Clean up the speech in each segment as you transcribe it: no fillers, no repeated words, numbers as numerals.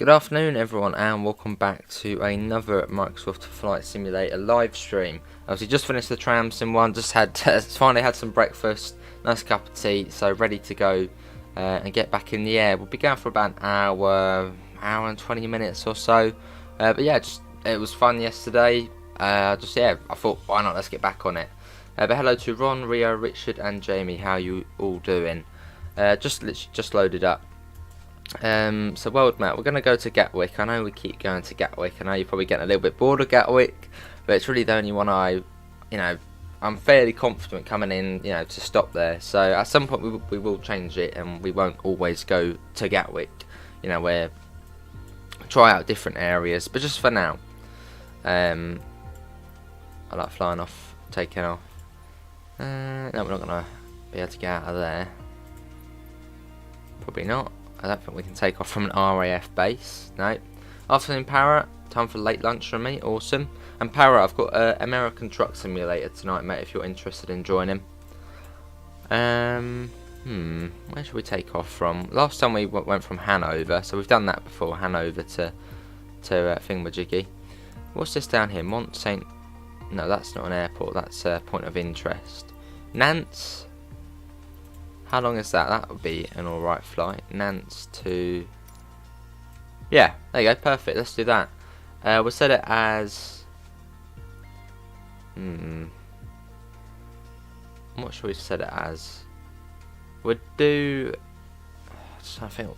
Good afternoon everyone and welcome back to another Microsoft Flight Simulator live stream. Obviously just finished the tram sim one, just had finally had some breakfast, nice cup of tea, so ready to go and get back in the air. We'll be going for about an hour and 20 minutes or so. But yeah, it was fun yesterday. I thought why not, let's get back on it. But hello to Ron, Rio, Richard and Jamie, how are you all doing? Just loaded up. So world map, we're going to go to Gatwick. I know we keep going to Gatwick. I know you're probably getting a little bit bored of Gatwick, but it's really the only one I'm fairly confident coming in, to stop there. So at some point we will change it and we won't always go to Gatwick. We'll try out different areas, but just for now. I like flying off, taking off. No, we're not going to be able to get out of there. Probably not. I don't think we can take off from an RAF base. No. Afternoon Para, time for late lunch from me. Awesome. And Para, I've got an American Truck Simulator tonight, mate, if you're interested in joining. Where should we take off from? Last time we went from Hanover, so we've done that before. Hanover to Thingamajiggy. What's this down here? Mont Saint. No, that's not an airport. That's a point of interest. Nantes. How long is that? That would be an alright flight. Nantes to... Yeah, there you go. Perfect. Let's do that. We'll set it as... What should we set it as? We'll do... I think...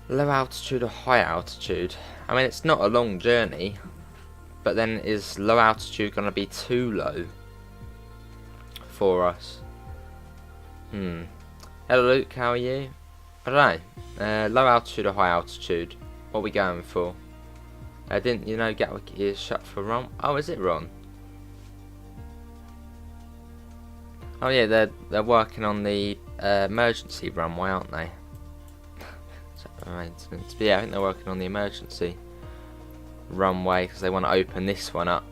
Low altitude or high altitude? I mean, it's not a long journey. But then is low altitude going to be too low for us? Hello Luke, how are you? I don't know. Low altitude or high altitude? What are we going for? Didn't you know Gatwick is shut for Ron? Oh, is it Ron? Oh yeah, they're working on the emergency runway, aren't they? Maintenance. But yeah, I think they're working on the emergency runway because they want to open this one up.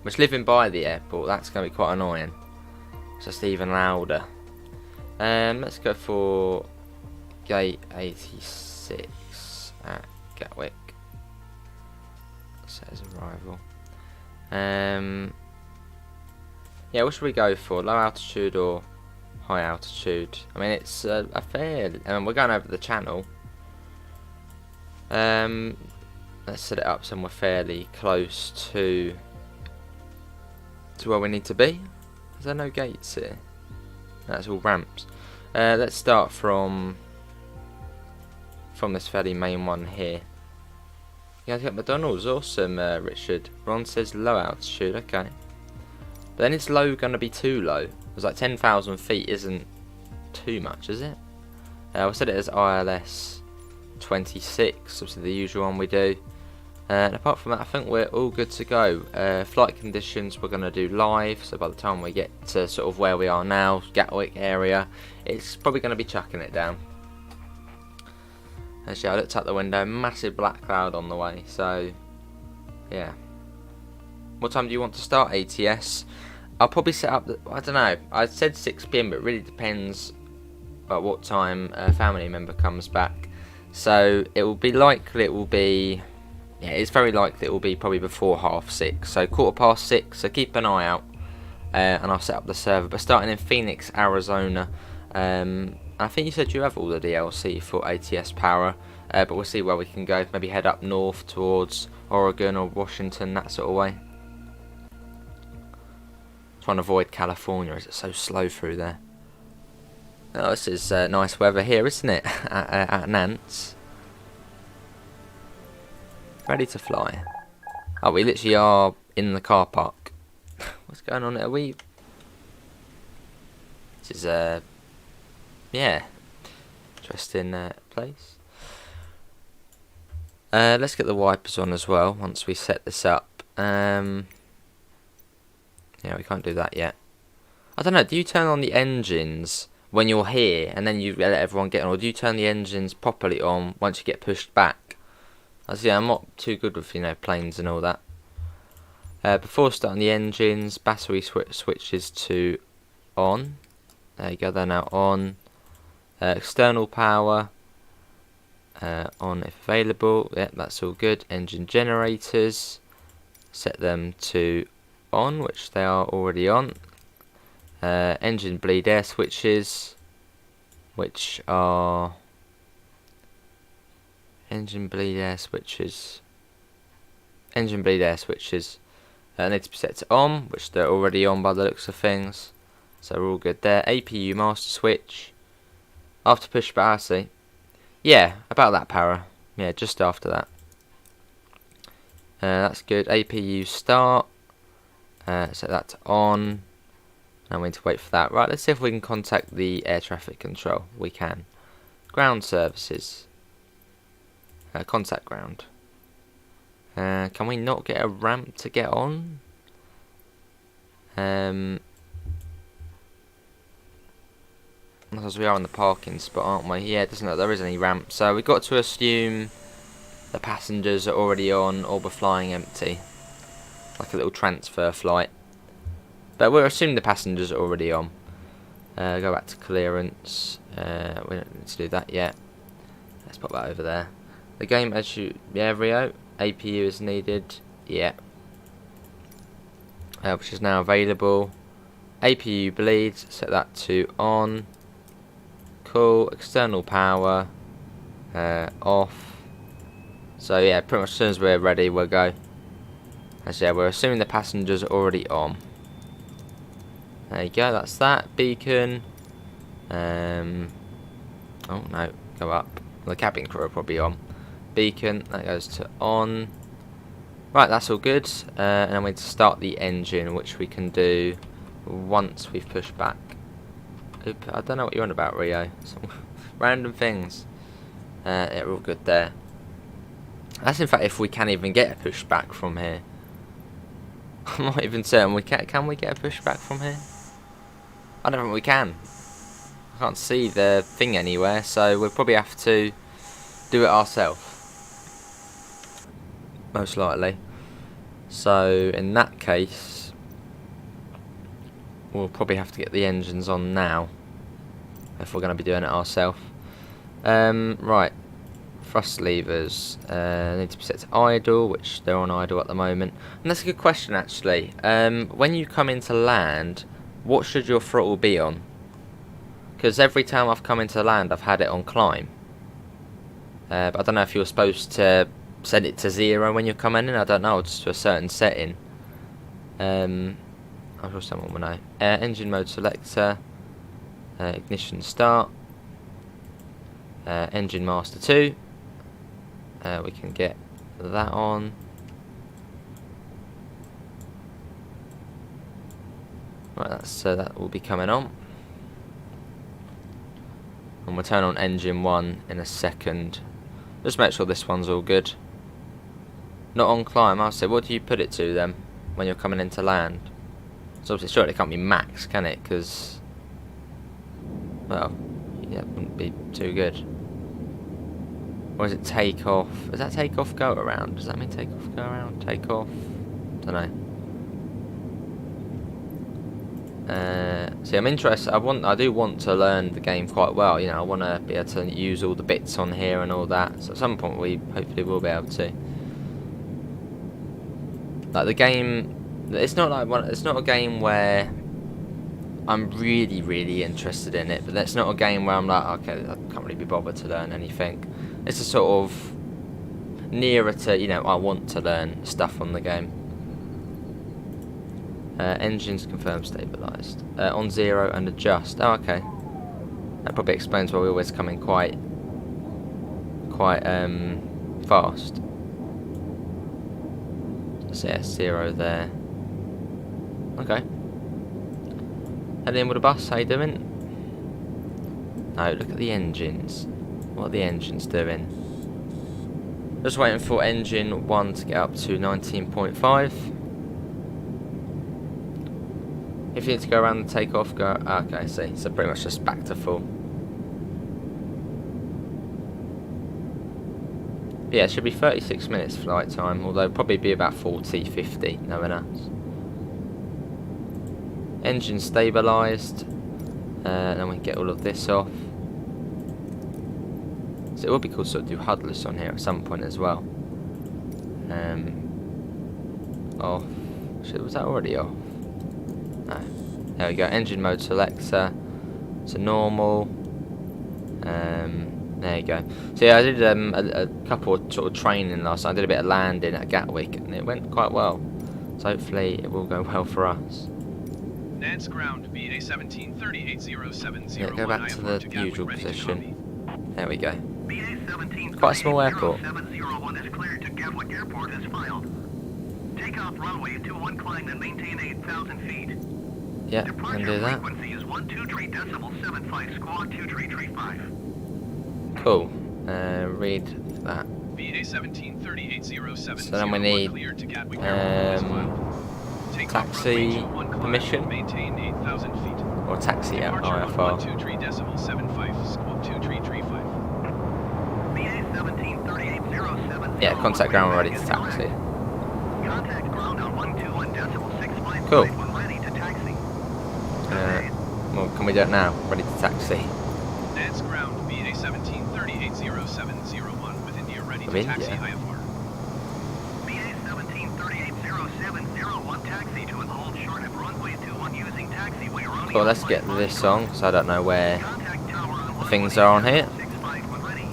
Which, living by the airport, that's going to be quite annoying. Just even louder. Let's go for gate 86 at Gatwick. Says arrival. Yeah, what should we go for? Low altitude or high altitude? I mean, it's a fair. We're going over the channel. Let's set it up somewhere fairly close to where we need to be. Is there no gates here? That's all ramps. Let's start from this fairly main one here. You guys got McDonald's, awesome, Richard. Ron says low altitude, okay. But then is low going to be too low? It's like 10,000 feet isn't too much, is it? We'll set it as ILS 26, obviously the usual one we do. And apart from that, I think we're all good to go. Flight conditions we're going to do live, so by the time we get to sort of where we are now, Gatwick area, it's probably going to be chucking it down. Actually, I looked out the window, massive black cloud on the way, so yeah. What time do you want to start ATS? I'll probably set up, I don't know, I said 6 PM, but it really depends at what time a family member comes back. So it will be likely yeah, it's very likely it will be probably before 6:30, so 6:15, so keep an eye out, and I'll set up the server. But starting in Phoenix, Arizona, I think you said you have all the DLC for ATS Power, but we'll see where we can go, maybe head up north towards Oregon or Washington, that sort of way. Trying to avoid California as it's so slow through there. Oh, this is nice weather here, isn't it, at Nantes. Ready to fly. Oh, we literally are in the car park. What's going on? Are we? This is yeah, interesting place. Let's get the wipers on as well once we set this up. Yeah, we can't do that yet. I don't know. Do you turn on the engines when you're here and then you let everyone get on, or do you turn the engines properly on once you get pushed back? Yeah, I'm not too good with planes and all that. Before starting the engines, battery switches to on. There you go, they're now on. External power on if available. Yep, that's all good. Engine generators, set them to on, which they are already on. Engine bleed air switches, which are engine bleed air switches need to be set to on, which they're already on by the looks of things, so we're all good there. APU master switch after push back, I see. Yeah, about that para. Yeah, just after that. That's good. APU start, set that to on. Now we need to wait for that. Right, let's see if we can contact the air traffic control. We can. Ground services. Contact ground. Can we not get a ramp to get on? Because we are in the parking spot, aren't we? Yeah, it doesn't look like there is any ramp. So we've got to assume the passengers are already on or we're flying empty. Like a little transfer flight. But we're assuming the passengers are already on. Go back to clearance. We don't need to do that yet. Let's pop that over there. The game as you... Yeah, Rio. APU is needed. Yeah. Which is now available. APU bleeds. Set that to on. Cool. External power. Off. So yeah, pretty much as soon as we're ready, we'll go. As yeah, we're assuming the passengers are already on. There you go, that's that. Beacon. Oh no, go up. The cabin crew are probably on. Beacon, that goes to on. Right, that's all good. And then we need to start the engine, which we can do once we've pushed back. Oop, I don't know what you're on about, Rio. Some random things. Yeah, we're all good there. That's in fact if we can even get a pushback from here. I'm not even certain we can we get a pushback from here? I don't think we can. I can't see the thing anywhere, so we'll probably have to do it ourselves. Most likely. So in that case, we'll probably have to get the engines on now if we're going to be doing it ourselves. Right. Thrust levers need to be set to idle, which they're on idle at the moment. And that's a good question actually. When you come into land, what should your throttle be on? Because every time I've come into land, I've had it on climb. But I don't know if you're supposed to set it to 0 when you're coming in. I don't know, just to a certain setting. I'm sure someone will know. Engine mode selector. Ignition start. Engine master 2. We can get that on. Right, that's that will be coming on. And we'll turn on engine 1 in a second. Just make sure this one's all good. Not on climb, I'll say, what do you put it to then when you're coming into land? So obviously surely it can't be max, can it? Because, well, yeah, it wouldn't be too good. Or is it take off? Is that take off go around? Does that mean take off go around? Take off? Don't know. See, I'm interested. I do want to learn the game quite well. You know, I want to be able to use all the bits on here and all that. So at some point, we hopefully will be able to. Like the game, it's not a game where I'm really interested in it. But it's not a game where I'm like, okay, I can't really be bothered to learn anything. It's a sort of nearer to, you know, I want to learn stuff on the game. Engines confirmed stabilised. On 0 and adjust. Oh, okay. That probably explains why we always come in quite fast. So yeah, 0 there. Okay. Heading in with the bus, how you doing? No, look at the engines. What are the engines doing? Just waiting for engine 1 to get up to 19.5. If you need to go around the takeoff, go... Okay, I see. So pretty much just back to full. Yeah, it should be 36 minutes flight time, although probably be about 40, 50, knowing us. Engine stabilised. Then we can get all of this off. So it would be cool to sort of do huddless on here at some point as well. Off. Shit, was that already off? No. There we go. Engine mode selector to normal. There you go. So yeah, I did a couple of sort of training last night. I did a bit of landing at Gatwick, and it went quite well. So hopefully it will go well for us. Nance ground, BA 17380701. Yeah, go back to the usual position. There we go. BA Quite a small airport. 701 is cleared to Gatwick Airport as filed. Takeoff runway 21, climb and maintain 8,000 feet. Yeah, can do that. Frequency is 123.75, squawk 2335. Cool. Read that. BA 173807. So then we need taxi permission Maintain 8,000 feet. or taxi out Departure IFR. 123.75, squawk 2335. BA 173807. Yeah, contact ground ready to taxi. Contact ground on 121.65. Cool. When ready to taxi. Well, can we do it now? Ready to taxi. Nance ground, BA 17380701 with India ready to taxi IFR. BA 17380701 taxi to and hold short of runway 21 using taxiway. Cool, let's get this on, because I don't know where Contact tower on the things are on here. 65 when ready.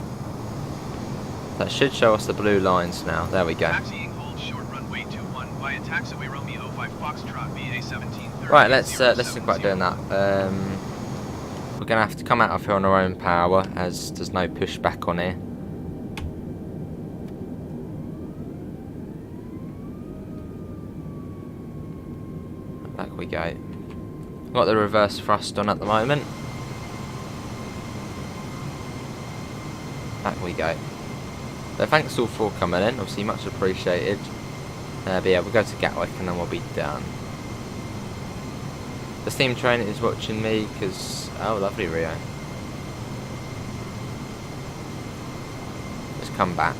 That should show us the blue lines now. There we go. Taxiing hold short runway 21 via taxiway Romeo 05 Foxtrot BA 17380701. Right, let's think about doing that. We're gonna have to come out of here on our own power, as there's no pushback on here. Back we go. Got the reverse thrust on at the moment. Back we go. But thanks all for coming in, obviously much appreciated. But yeah, we'll go to Gatwick and then we'll be done. The steam train is watching me because... Oh, lovely Rio. Let's come back.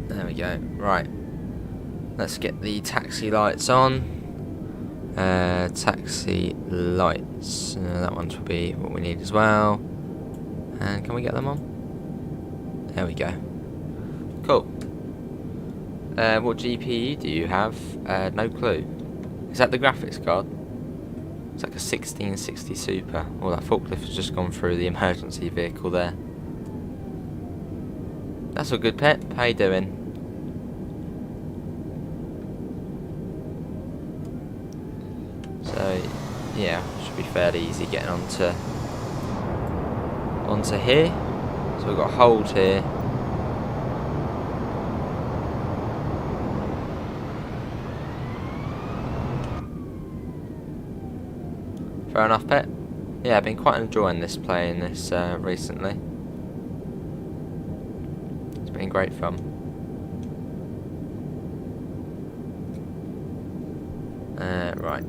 There we go. Right. Let's get the taxi lights on. Taxi lights. That one should be what we need as well. And can we get them on? There we go. Cool. What GPU do you have? No clue. Is that the graphics card? It's like a 1660 Super. Oh, that forklift has just gone through the emergency vehicle there. That's all good, pet. How you doing? So, yeah, should be fairly easy getting onto here. So we've got hold here. Fair enough, pet. Yeah, I've been quite enjoying playing this recently. It's been great fun. Right.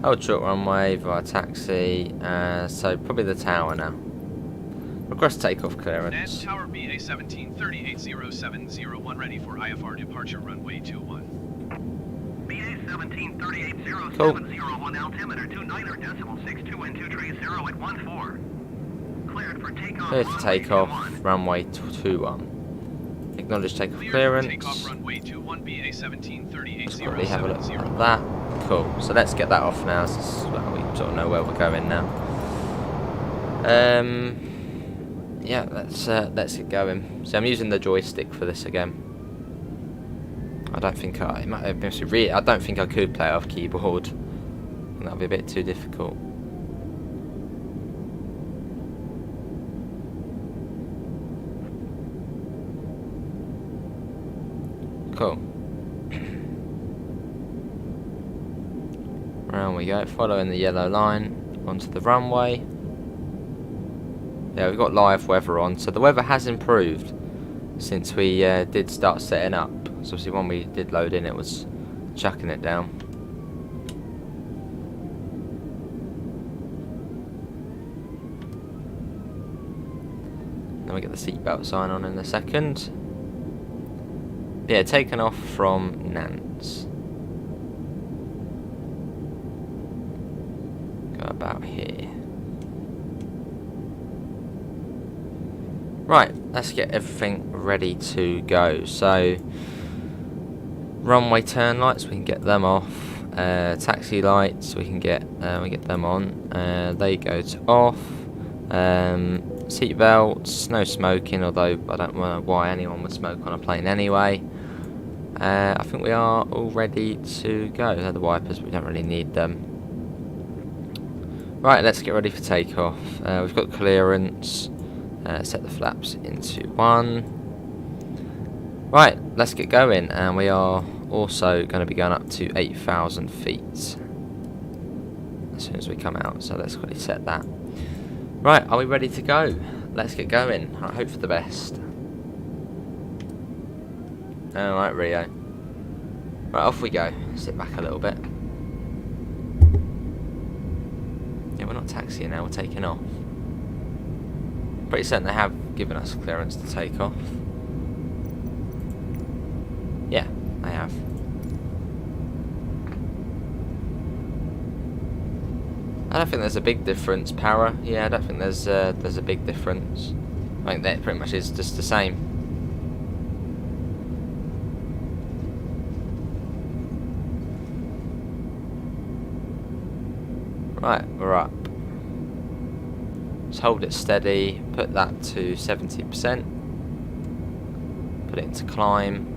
Hold short runway via taxi. So probably the tower now. Request takeoff clearance. Nance Tower BA 17380701 ready for IFR departure runway 21. BA 17380701 Cool. altimeter 29.62 and 230 at 14. Cleared for takeoff. Clear to take off runway 21. Acknowledge takeoff clearance. Takeoff runway 21 BA Let's 17380701. quickly have a look at that. Cool. So let's get that off now. So we sort of know where we're going now. Yeah, let's get going. So I'm using the joystick for this again. I don't think I don't think I could play it off keyboard. That'd be a bit too difficult. Cool. Round we go, following the yellow line onto the runway. Yeah, we've got live weather on, so the weather has improved since we did start setting up. So obviously when we did load in, it was chucking it down. Then we get the seatbelt sign on in a second. Yeah, taken off from Nantes. Go about here. Right, let's get everything ready to go. So, runway turn lights, we can get them off. Taxi lights, we get them on. They go to off. Seat belts, no smoking, although I don't know why anyone would smoke on a plane anyway. I think we are all ready to go. They're the wipers, but we don't really need them. Right, let's get ready for takeoff. We've got clearance. Set the flaps into 1. Right, let's get going. And we are also going to be going up to 8,000 feet as soon as we come out. So let's quickly set that. Right, are we ready to go? Let's get going. I hope for the best. Alright, Rio. Right, off we go. Sit back a little bit. Yeah, we're not taxiing now, we're taking off. Pretty certain they have given us clearance to take off. Yeah, they have. I don't think there's a big difference. Para, yeah, I don't think there's a big difference. I think that pretty much is just the same. Right, we're up. Just hold it steady, put that to 70%. Put it into climb.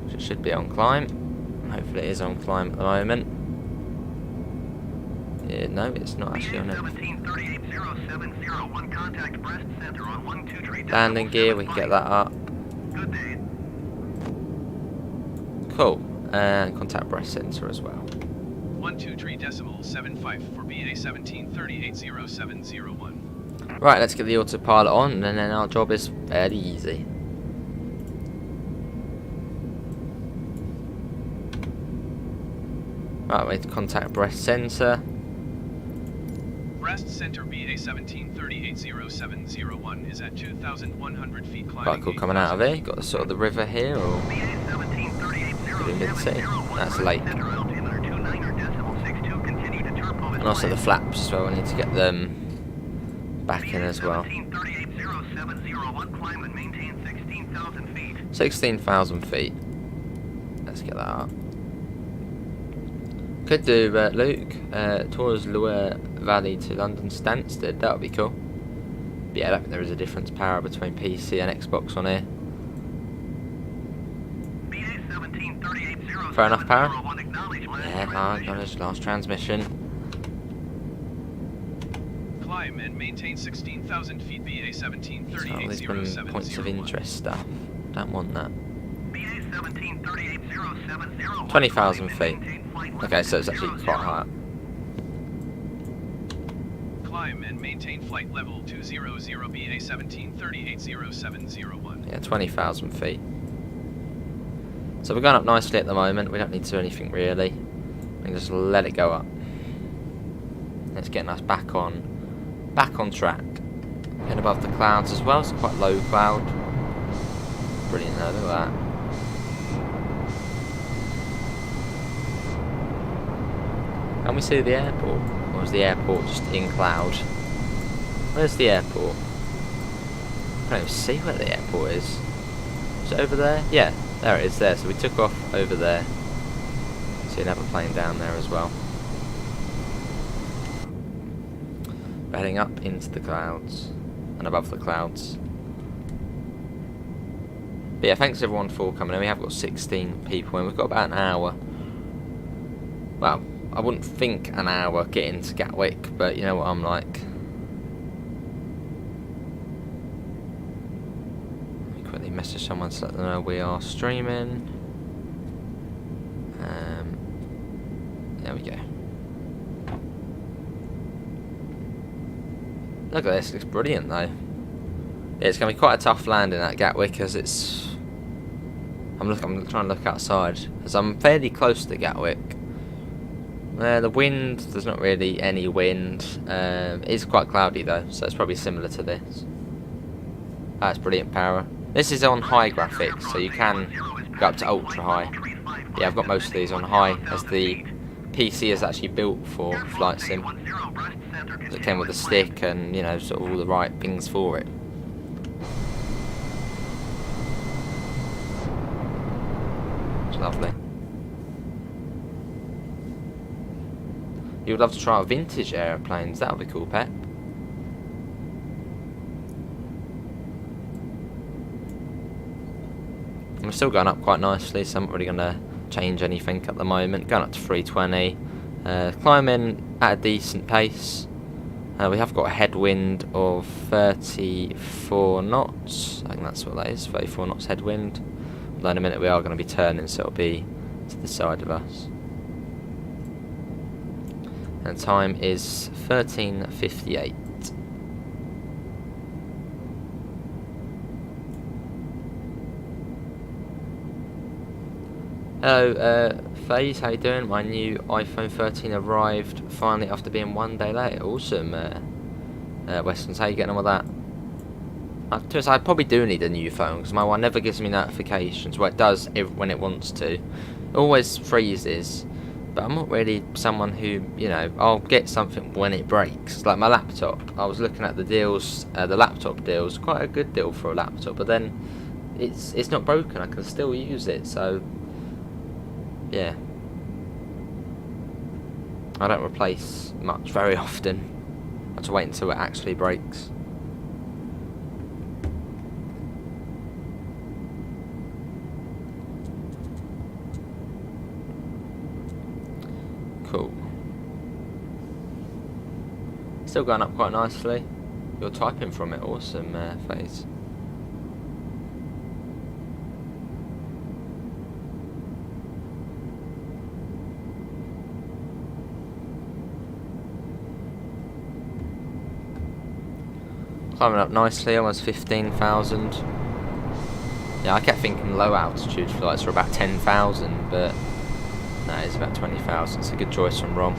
Which it should be on climb. Hopefully it is on climb at the moment. Yeah, no, it's not actually on it. Landing gear, we can get that up. Cool. And contact breast sensor as well. 123.75 for BA 17380701. Right, let's get the autopilot on, and then our job is fairly easy. Right, we need to contact breast sensor. Breast center BA 17380701 is at 2,100 feet climbing. Quite cool coming out of here. Got the sort of the river here, or mid-sea. That's a lake. And also the flaps as well. We need to get them back in as well. 16,000 feet. Let's get that up. Could do Luke, tours Loire Valley to London Stansted. That would be cool. But yeah, I don't think there is a difference power between PC and Xbox on here. Fair enough power. Yeah, acknowledged. Last transmission. Climb and maintain 16,000 feet BA 17380701. These been points of interest stuff. Don't want that. 20,000 feet. Okay, so it's actually quite high up. Climb and maintain flight level 200 BA 17380701. Yeah, 20,000 feet. So we're going up nicely at the moment. We don't need to do anything really. We can just let it go up. It's getting us back on track. Getting above the clouds as well. It's quite low cloud. Brilliant though, look at that. Can we see the airport? Or is the airport just in cloud? Where's the airport? I can't even see where the airport is. Is it over there? Yeah, there it is there. So we took off over there. See another plane down there as well. We're heading up into the clouds. And above the clouds. But yeah, thanks everyone for coming in. We have got 16 people in. We've got about an hour. Well, I wouldn't think an hour getting to Gatwick, but you know what I'm like. Let me quickly message someone to let them know we are streaming. There we go. Look at this, looks brilliant though. Yeah, it's going to be quite a tough landing at Gatwick as it's... I'm trying to look outside as I'm fairly close to Gatwick. The wind, there's not really any wind. It's quite cloudy though, so it's probably similar to this. That's brilliant power. This is on high graphics, so you can go up to ultra high. Yeah, I've got most of these on high, as the PC is actually built for flight sim. It came with a stick and, you know, sort of all the right things for it. It's lovely. You would love to try out vintage aeroplanes. That would be cool, Pep. We're still going up quite nicely, so I'm not really going to change anything at the moment. Going up to 320. Climbing at a decent pace. We have got a headwind of 34 knots. I think that's what that is, 34 knots headwind. Although in a minute we are going to be turning, so it'll be to the side of us. And time is 13:58. Hello, FaZe, how you doing? My new iPhone 13 arrived finally after being 1 day late. Awesome, Westons, how you getting on with that? I probably do need a new phone because my one never gives me notifications. Well, it does when it wants to. It always freezes. But I'm not really someone who, you know, I'll get something when it breaks. Like my laptop. I was looking at the deals, the laptop deals. Quite a good deal for a laptop. But then it's not broken. I can still use it. So yeah, I don't replace much very often. I have to wait until it actually breaks. Cool. Still going up quite nicely. You're typing from it, awesome, FaZe. Climbing up nicely, almost 15,000. Yeah, I kept thinking low altitude flights were about 10,000, but no, it's about 20,000. It's a good choice from Rom.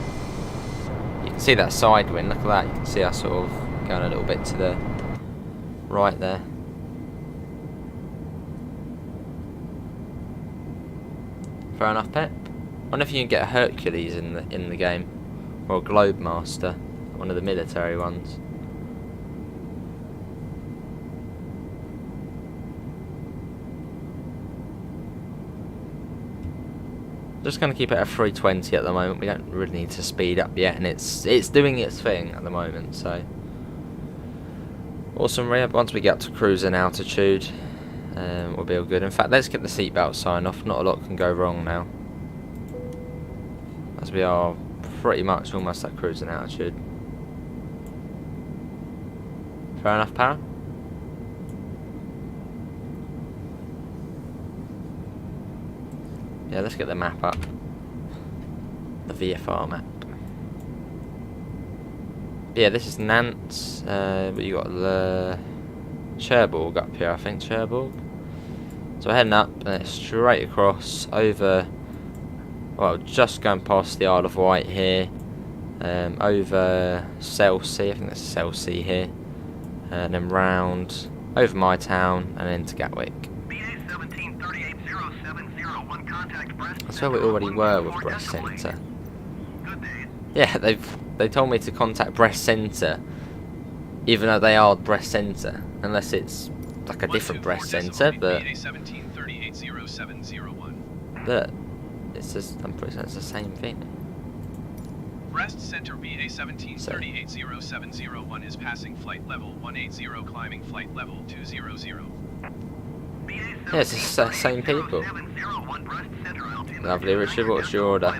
You can see that side wind, look at that. You can see us sort of going a little bit to the right there. Fair enough, Pep. I wonder if you can get a Hercules in the game, or a Globemaster, one of the military ones. Just going to keep it at 320 at the moment. We don't really need to speed up yet, and it's doing its thing at the moment. So awesome, Rhea. Once we get to cruising altitude, we'll be all good. In fact, let's get the seatbelt sign off. Not a lot can go wrong now, as we are pretty much almost at cruising altitude. Fair enough, Para. Yeah, let's get the map up. The VFR map. Yeah, this is Nantes. But you got the Cherbourg up here, I think. Cherbourg. So we're heading up and it's straight across over. Well, just going past the Isle of Wight here. Over Selsey. I think that's Selsey here. And then round over my town and into Gatwick. That's where we already were with Brest Centre. Yeah, they told me to contact Brest Centre, even though they are Brest Centre, unless it's like a different Brest Centre. But it's just, I'm pretty sure it's the same thing. Brest Center VA 1738071 is passing flight level 180, climbing flight level 200. Yeah, it's the same people. Lovely, Richard. What's your order?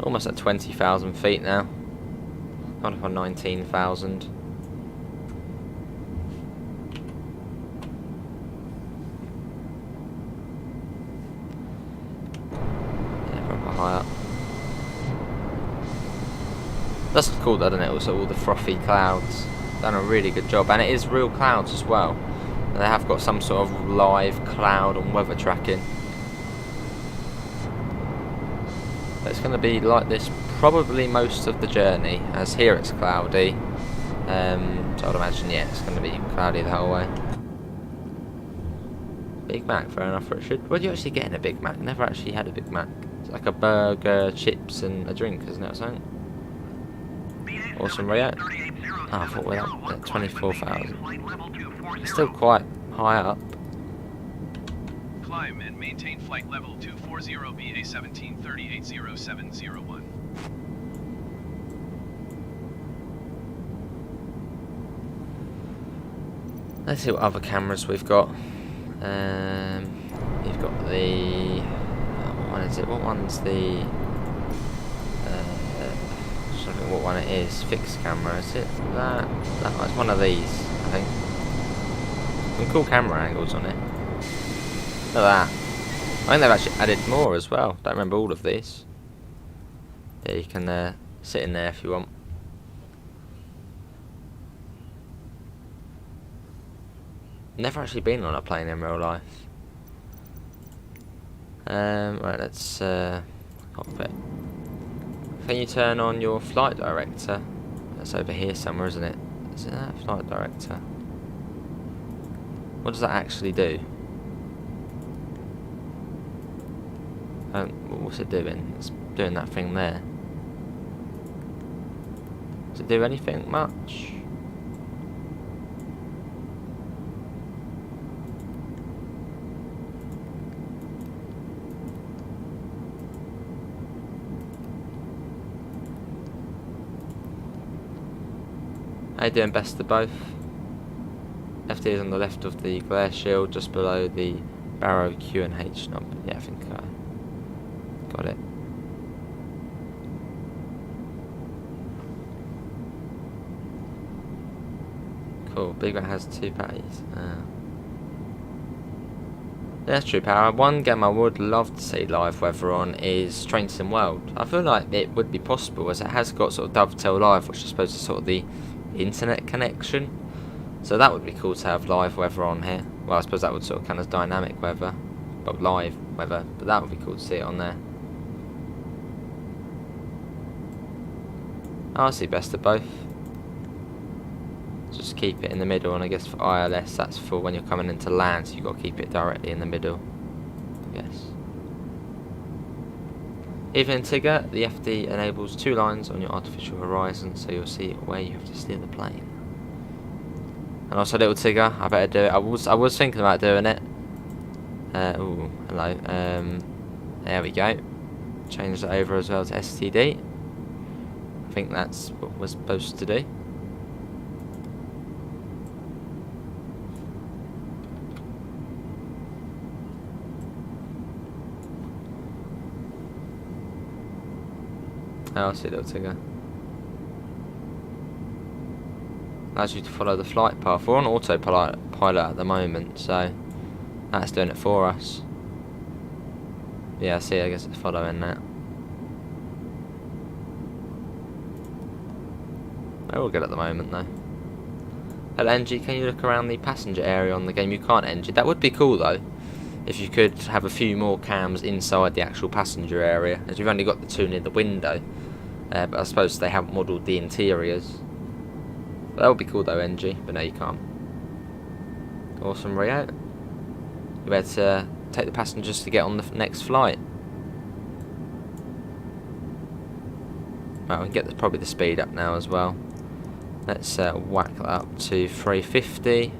Almost at 20,000 feet now. Kind of on 19,000. Yeah, proper high up. That's cool, doesn't it? Also, all the frothy clouds. Done a really good job, and it is real clouds as well. And they have got some sort of live cloud and weather tracking. But it's going to be like this probably most of the journey, as here it's cloudy. So I'd imagine, yeah, it's going to be cloudy the whole way. Big Mac, fair enough, Richard. What do you actually get in a Big Mac? Never actually had a Big Mac. It's like a burger, chips, and a drink, isn't it, or something? Awesome, Rio. Oh, I thought we were up at 24,000. It's still quite high up. Climb and maintain flight level 240 BA 1730807001. Let's see what other cameras we've got. You've got the... what one is it? What one's the... I don't know what one it is. Fixed camera, is it? That it's one of these, I think. Some cool camera angles on it. Look at that. I think they've actually added more as well. Don't remember all of these. Yeah, you can sit in there if you want. Never actually been on a plane in real life. Right, let's cockpit. Can you turn on your flight director? That's over here somewhere, isn't it? Is it that flight director? What does that actually do? What's it doing? It's doing that thing there. Does it do anything much? How you doing, best of both? FD is on the left of the glare shield, just below the Barrow Q and H number. Yeah, I think I got it. Cool, Big Mac has 2 patties. Yeah, that's true power. One game I would love to see live weather on is Train Sim World. I feel like it would be possible, as it has got sort of Dovetail Live, which I suppose is sort of the internet connection. So that would be cool to have live weather on here. Well, I suppose that would sort of count as dynamic weather, but live weather. But that would be cool to see it on there. I'll see best of both. Just keep it in the middle, and I guess for ILS that's for when you're coming into land, so you've got to keep it directly in the middle, I guess. Even in Tigger, the FD enables 2 lines on your artificial horizon, so you'll see where you have to steer the plane. And also, little Tigger, I better do it. I was thinking about doing it. Ooh, hello. There we go. Change it over as well to STD. I think that's what we're supposed to do. I'll see, little Tigger. Allows you to follow the flight path. We're on autopilot at the moment, so that's doing it for us. Yeah, I see, I guess it's following that. They're all good at the moment, though. Hello, NG, can you look around the passenger area on the game? You can't, NG. That would be cool, though, if you could have a few more cams inside the actual passenger area, as you've only got the 2 near the window. But I suppose they haven't modelled the interiors. But that would be cool though, NG, but no, you can't. Awesome, Rio. You better take the passengers to get on the next flight. Right, we can get probably the speed up now as well. Let's whack that up to 350.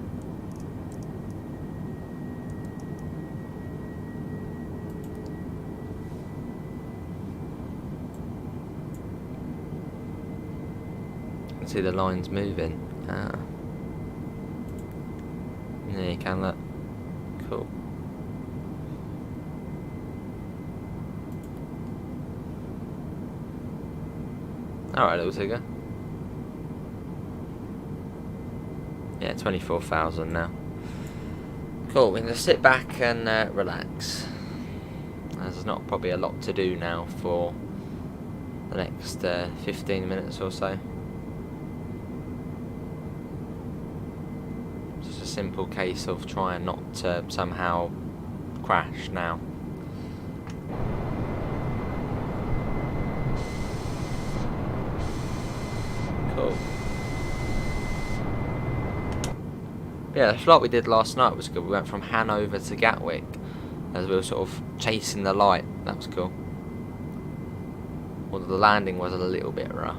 See the lines moving. Yeah, you can look. Cool. Alright, little Tigger. Yeah, 24,000 now. Cool, we're going to sit back and relax. There's not probably a lot to do now for the next 15 minutes or so. Simple case of trying not to somehow crash now. Cool. Yeah, the flight we did last night was good. We went from Hanover to Gatwick as we were sort of chasing the light. That was cool. Although the landing was a little bit rough.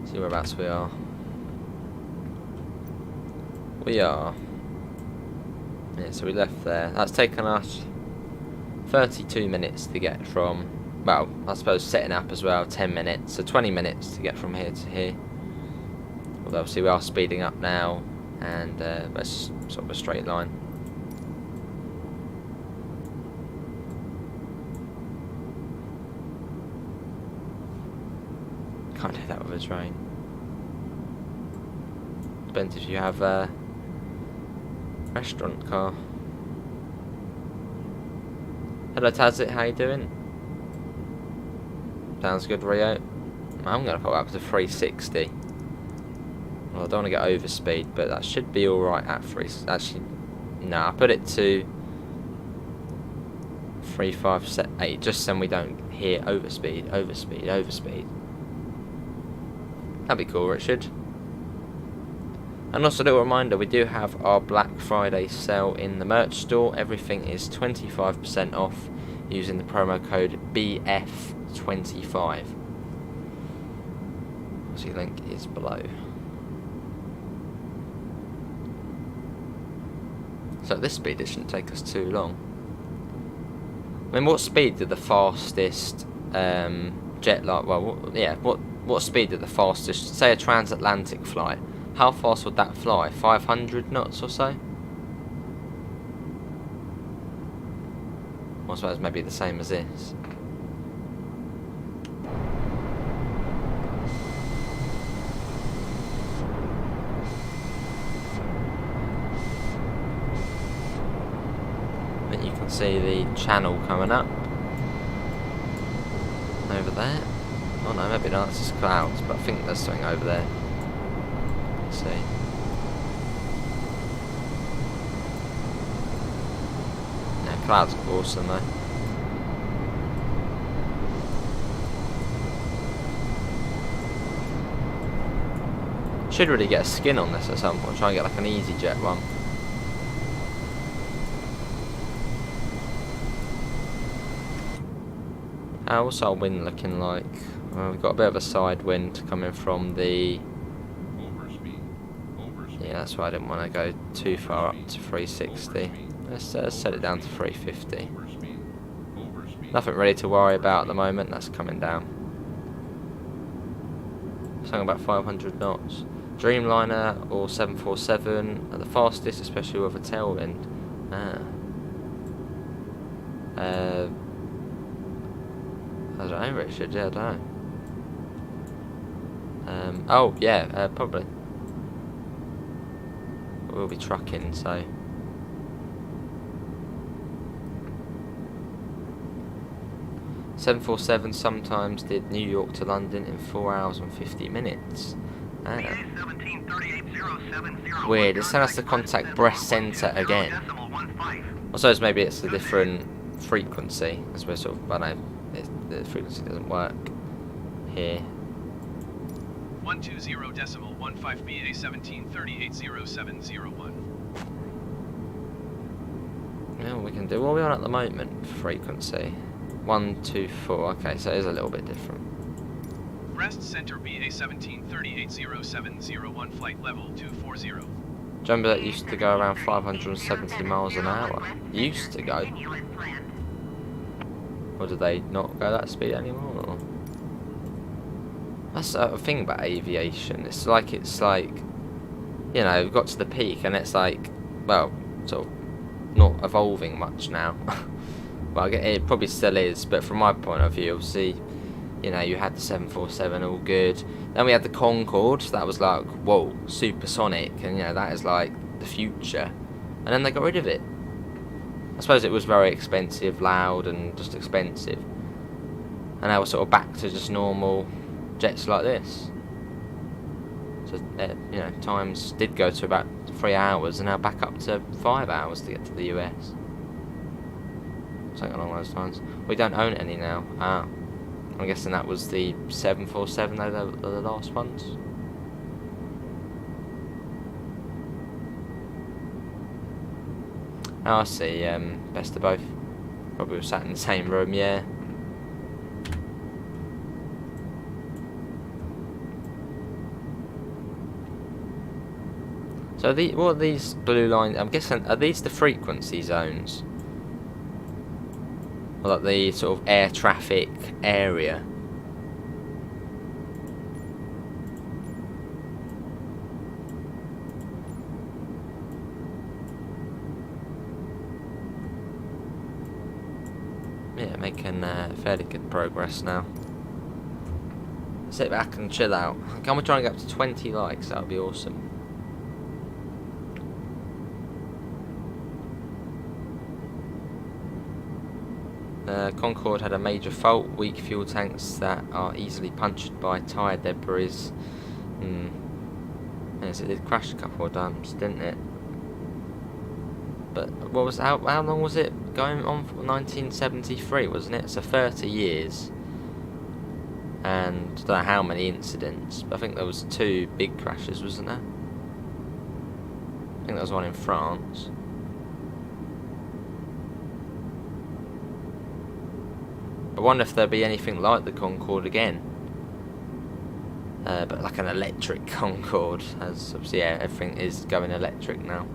See whereabouts we are. Yeah, so we left there. That's taken us 32 minutes to get from, well, I suppose setting up as well, 10 minutes, so 20 minutes to get from here to here. Although obviously we are speeding up now, and that's sort of a straight line. Can't do that with a train. Depends if you have a restaurant car. Hello Tazit, how you doing? Sounds good, Rio. I'm going to put up to 360. Well, I don't want to get over speed, but that should be alright at 3. Actually, no, I put it to 358, just so we don't hear overspeed, overspeed, overspeed. That'd be cool, Richard. And also a little reminder, we do have our Black Friday sale in the merch store. Everything is 25% off using the promo code BF25. Obviously, link is below. So at this speed it shouldn't take us too long. I mean, what speed did the fastest jet like? Well, yeah, what speed did the fastest, say a transatlantic flight? How fast would that fly? 500 knots or so? I suppose maybe the same as this. But you can see the channel coming up over there. Oh no, maybe not, it's just clouds, but I think there's something over there. Let's see. Yeah, clouds are awesome though. Should really get a skin on this at some point, try and get like an EasyJet one. How's our wind looking like? Well, we've got a bit of a side wind coming from the... Yeah, that's why I didn't want to go too far up to 360. Let's set it down to 350. Nothing really to worry about at the moment, that's coming down. Something about 500 knots. Dreamliner or 747 are the fastest, especially with a tailwind. I don't know, Richard, yeah, I don't know. Oh, yeah, probably. We'll be trucking, so... ...747 sometimes did New York to London in 4 hours and 50 minutes. Weird, it's telling us to contact Breast Centre again. I suppose maybe it's a different frequency, as we're sort of, I don't know, the frequency doesn't work here. 120.15 BA 17380701. Yeah, we can do what we are at the moment. Frequency 124. Okay, so it is a little bit different. Breast Center BA 17380701 flight level 240. Remember that used to go around 570 miles an hour. Used to go. Or do they not go that speed anymore? Or? That's a thing about aviation. It's like, you know, we've got to the peak and it's like, well, sort of not evolving much now. Well, it probably still is, but from my point of view, obviously, you know, you had the 747, all good. Then we had the Concorde, so that was like, whoa, supersonic, and you know, that is like the future. And then they got rid of it. I suppose it was very expensive, loud, and just expensive. And now we're sort of back to just normal jets like this. So, you know, times did go to about 3 hours, and now back up to 5 hours to get to the US. Something along those lines. We don't own any now. Ah, I'm guessing that was the 747 though, the last ones. Oh, I see. Best of both. Probably sat in the same room, yeah. So what are these blue lines? I'm guessing, are these the frequency zones? Or like the sort of air traffic area? Yeah, making fairly good progress now. Sit back and chill out. Can we try and get up to 20 likes? That would be awesome. Concorde had a major fault, weak fuel tanks that are easily punctured by tyre debris. Yes, it did crash a couple of times, didn't it? But what was how long was it going on for? 1973, wasn't it? So 30 years. And I don't know how many incidents, but I think there was 2 big crashes, wasn't there? I think there was one in France. I wonder if there'll be anything like the Concorde again. But like an electric Concorde, as obviously, yeah, everything is going electric now.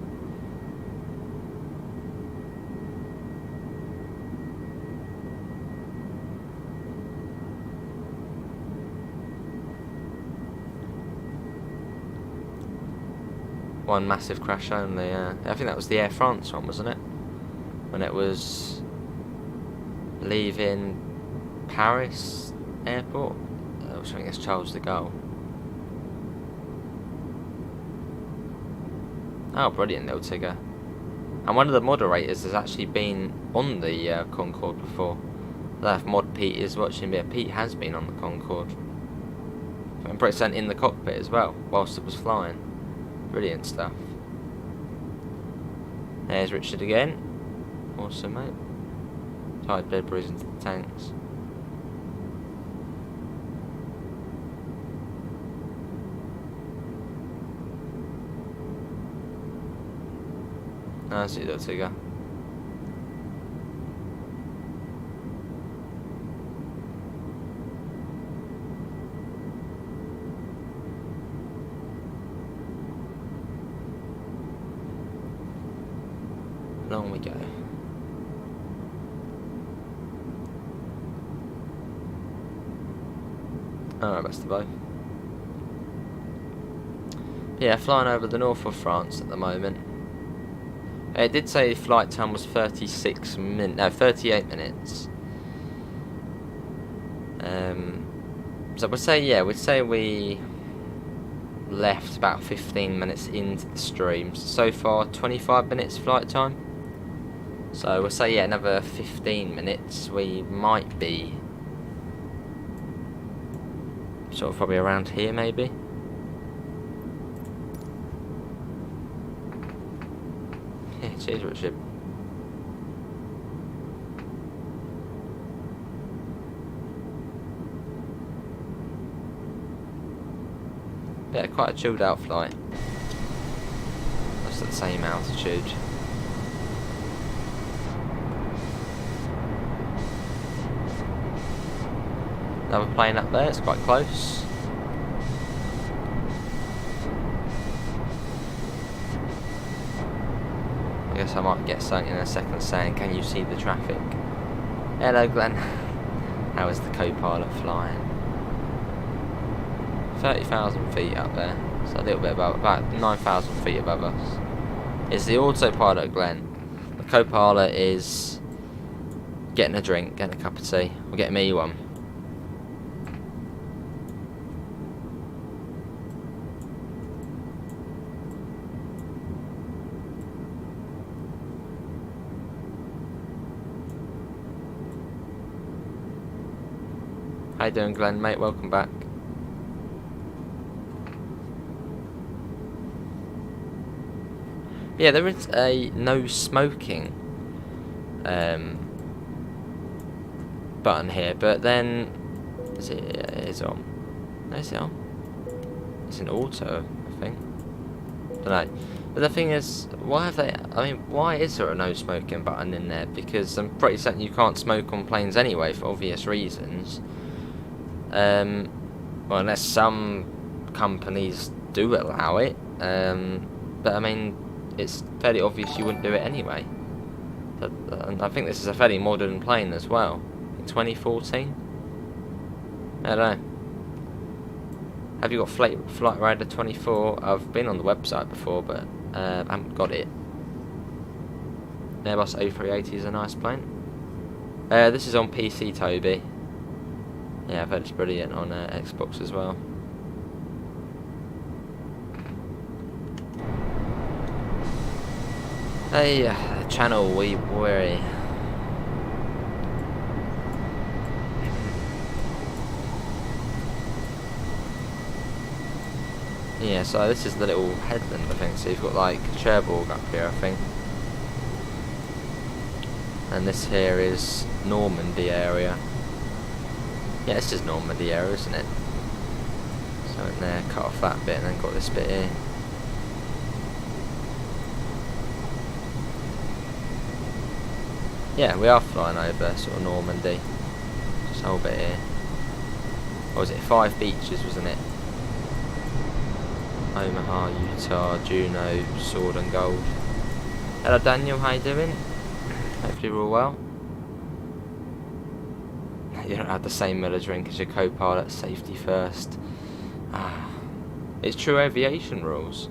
One massive crash only, I think that was the Air France one, wasn't it? When it was leaving Paris airport, which I think is Charles de Gaulle. Oh, brilliant, little Tigger. And one of the moderators has actually been on the Concorde before. I don't know if Mod Pete is watching, but Pete has been on the Concorde. I'm pretty certain in the cockpit as well, whilst it was flying. Brilliant stuff. There's Richard again. Awesome, mate. Tied debris into the tanks. Nice little Tigger. Long we go. Alright, best of both. Yeah, flying over the north of France at the moment. It did say flight time was 38 minutes. So we'd say we left about 15 minutes into the stream. So far, 25 minutes flight time. So we'll say, yeah, another 15 minutes. We might be sort of probably around here, maybe. Yeah, cheers, Richard. Yeah, quite a chilled out flight. Just at the same altitude. Another plane up there, it's quite close. I guess I might get something in a second saying, can you see the traffic? Hello, Glenn. How is the co-pilot flying? 30,000 feet up there, so a little bit above, about 9,000 feet above us. It's the autopilot, Glenn. The co-pilot is getting a drink, getting a cup of tea. We'll get me one. How you doing, Glenn, mate? Welcome back. Yeah, there is a no smoking button here, but then is it? It is on. No, is it on? It's in auto, I think. Don't know. But the thing is, why have they? I mean, why is there a no smoking button in there? Because I'm pretty certain you can't smoke on planes anyway for obvious reasons. Well, unless some companies do allow it. But I mean, it's fairly obvious you wouldn't do it anyway. And I think this is a fairly modern plane as well. In 2014? I don't know. Have you got Flight Rider 24? I've been on the website before, but I haven't got it. Airbus A380 is a nice plane. This is on PC, Toby. Yeah, I've heard it's brilliant on Xbox as well. Hey, channel, we worry. Yeah, so this is the little headland, I think. So you've got like Cherbourg up here, I think. And this here is Normandy area. Yeah, this is Normandy area, isn't it? So in there, cut off that bit and then got this bit here. Yeah, we are flying over sort of Normandy. This whole bit here. What was it? 5 beaches, wasn't it? Omaha, Utah, Juneau, Sword and Gold. Hello Daniel, how you doing? Hopefully we're all well. You don't have the same Miller drink as your co-pilot, safety first. It's true aviation rules.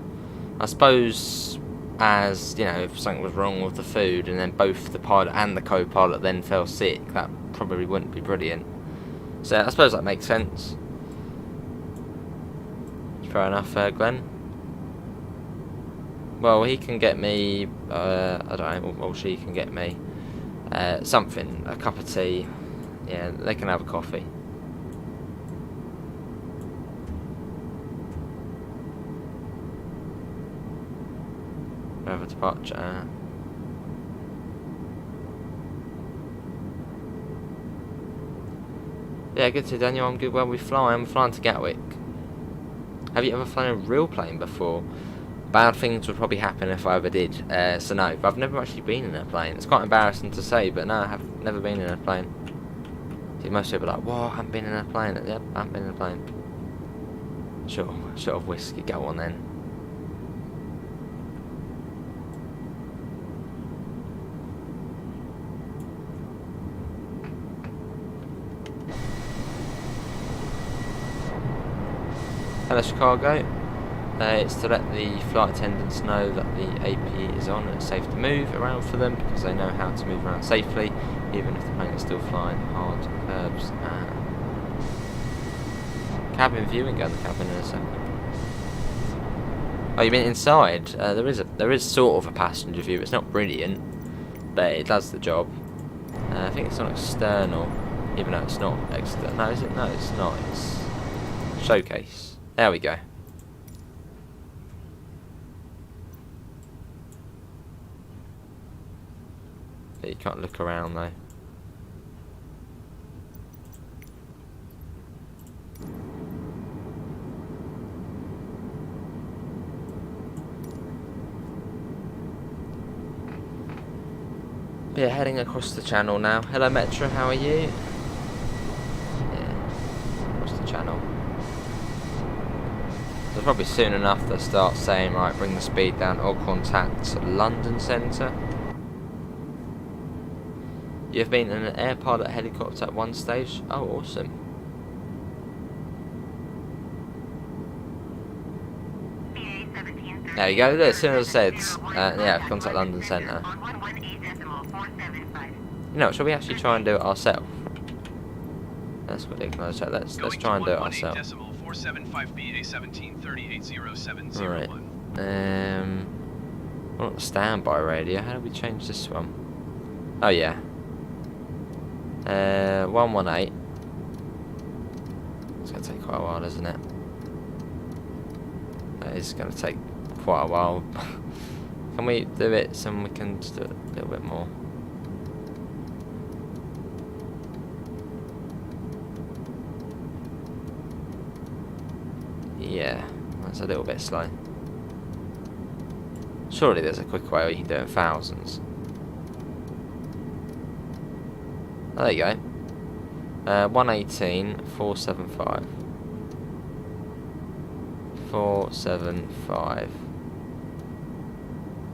I suppose, as you know, if something was wrong with the food and then both the pilot and the co-pilot then fell sick, that probably wouldn't be brilliant. So I suppose that makes sense. Fair enough, Glenn. Well, he can get me, I don't know, well, she can get me something, a cup of tea. Yeah, they can have a coffee. Over departure. Yeah, good to Daniel. I'm good. Where we fly? I'm flying to Gatwick. Have you ever flown a real plane before? Bad things would probably happen if I ever did. So no, I've never actually been in a plane. It's quite embarrassing to say, but no, I have never been in a plane. See, most people are like, "Whoa, I haven't been in a plane." Yep, I haven't been in a plane. Sure, shot of whiskey. Go on then. Hello Chicago, it's to let the flight attendants know that the AP is on and it's safe to move around for them because they know how to move around safely even if the plane is still flying hard curbs. Cabin viewing, go in the cabin in a second. Oh, you mean inside? There is sort of a passenger view. It's not brilliant, but it does the job. I think it's on external, even though it's not external. No, is it? No, it's not. It's showcase. There we go. But you can't look around though. Yeah, heading across the channel now. Hello Metro, how are you? Yeah, across the channel. So probably soon enough they'll start saying, right, bring the speed down or contact London Centre. You've been in an air pilot helicopter at one stage? Oh, awesome. There you go, as soon as I said, yeah, contact London Centre. You know, shall we actually try and do it ourselves? Let's quickly close that. Let's try and do it ourselves. Right. Well, not the standby radio. How do we change this one? Oh yeah. 118. It's gonna take quite a while, isn't it? That is gonna take quite a while. Can we do it so we can just do it a little bit more? Yeah, that's a little bit slow. Surely there's a quick way where you can do it in thousands. Oh, there you go. 118, 475. 475.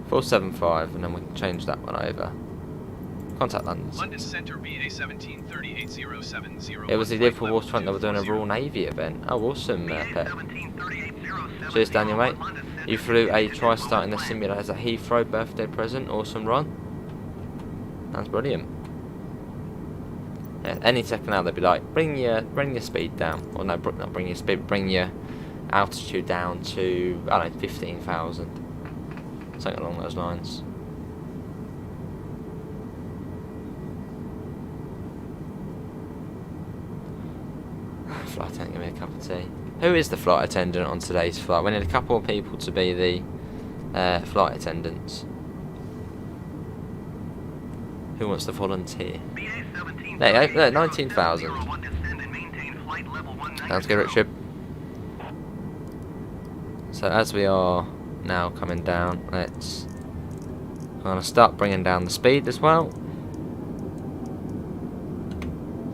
475, and then we can change that one over. Contact London. London Centre BA 17380701. It was the Liverpool Waterfront, they were doing a Royal Navy event. Oh, awesome, Pep. Cheers, Daniel, mate. You flew a TriStar in the simulator as a Heathrow birthday present. Awesome, Ron. That's brilliant. Yeah, any second now they'd be like, bring your speed down. Or no, not bring your speed, bring your altitude down to, I don't know, 15,000. Something along those lines. Flight attendant, give me a cup of tea. Who is the flight attendant on today's flight? We need a couple of people to be the flight attendants. Who wants to volunteer? There you go, 19,000. Sounds good, Richard. So as we are now coming down, let's kind of start bringing down the speed as well.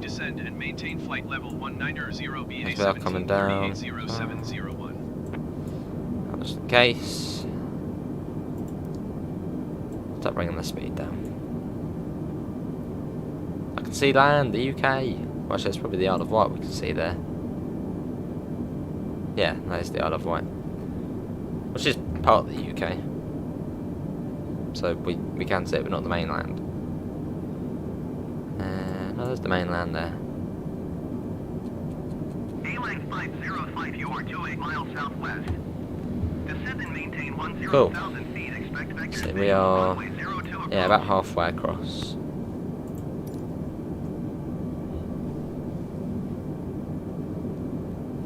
Descend and maintain flight level 190 BA As we are coming down. 0701. That was the case. Start bringing the speed down. I can see land, the UK. Well, actually, it's probably the Isle of Wight we can see there. Yeah, that is the Isle of Wight, which is part of the UK. So we can see it, but not the mainland. No, there's the mainland there. A-Line 505, you are 28 miles southwest. Descend and maintain 10,000 Cool. feet. Expect vector So we are, runway 02 yeah, about halfway across.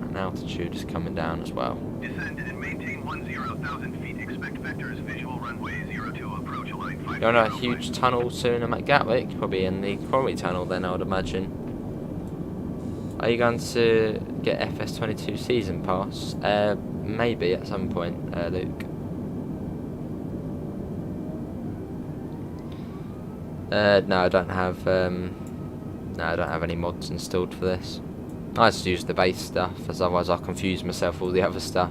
And altitude is coming down as well. Descend and maintain 10,000 feet. Expect vectors visual runway 02 approach line 5. You're on a huge tunnel soon at Gatwick, probably in the Quarry Tunnel then, I would imagine. Are you going to get FS22 season pass? Maybe at some point, Luke. No, I don't have. No, I don't have any mods installed for this. I just use the base stuff, as otherwise I'll confuse myself with all the other stuff.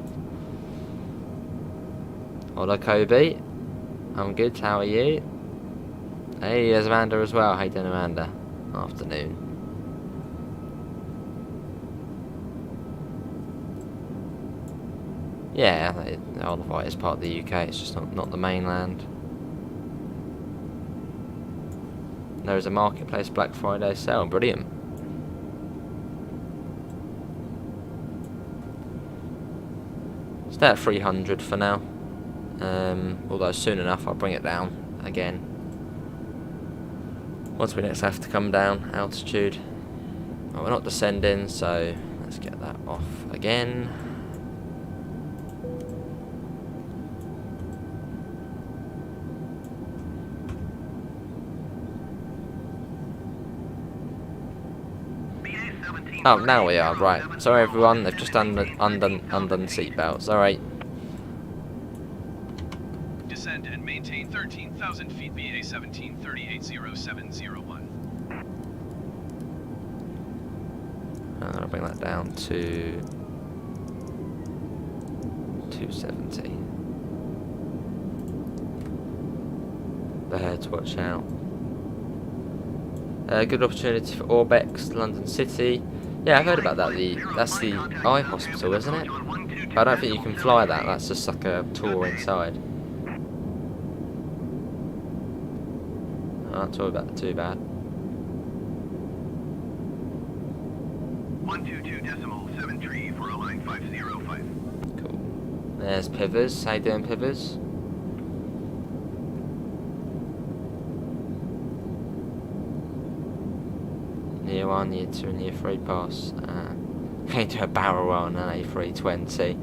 Hola, Kobe. I'm good. How are you? Hey, there's Amanda as well. How you doing, Amanda? Afternoon. Yeah, the Isle of Wight is part of the UK. It's just not the mainland. There is a marketplace Black Friday sale. Brilliant. Stay at 300 for now. Although soon enough I'll bring it down again. Once we next have to come down altitude. Well, we're not descending, so let's get that off again. Oh, now we are, right. Sorry everyone, they've just undone seatbelts, alright. Descend and maintain 13,000 feet BA 17380701. I'm going to bring that down to 270. Birds, watch out. Good opportunity for Orbex, London City. Yeah, I've heard about that. That's the eye hospital, isn't it? But I don't think you can fly that. That's just like a tour inside. Not too bad. 122.73 for a line 505. Cool. There's Pivers. How you doing, Pivers? Year 1, Year 2 and Year 3 pass. Going to a barrel roll on an A320.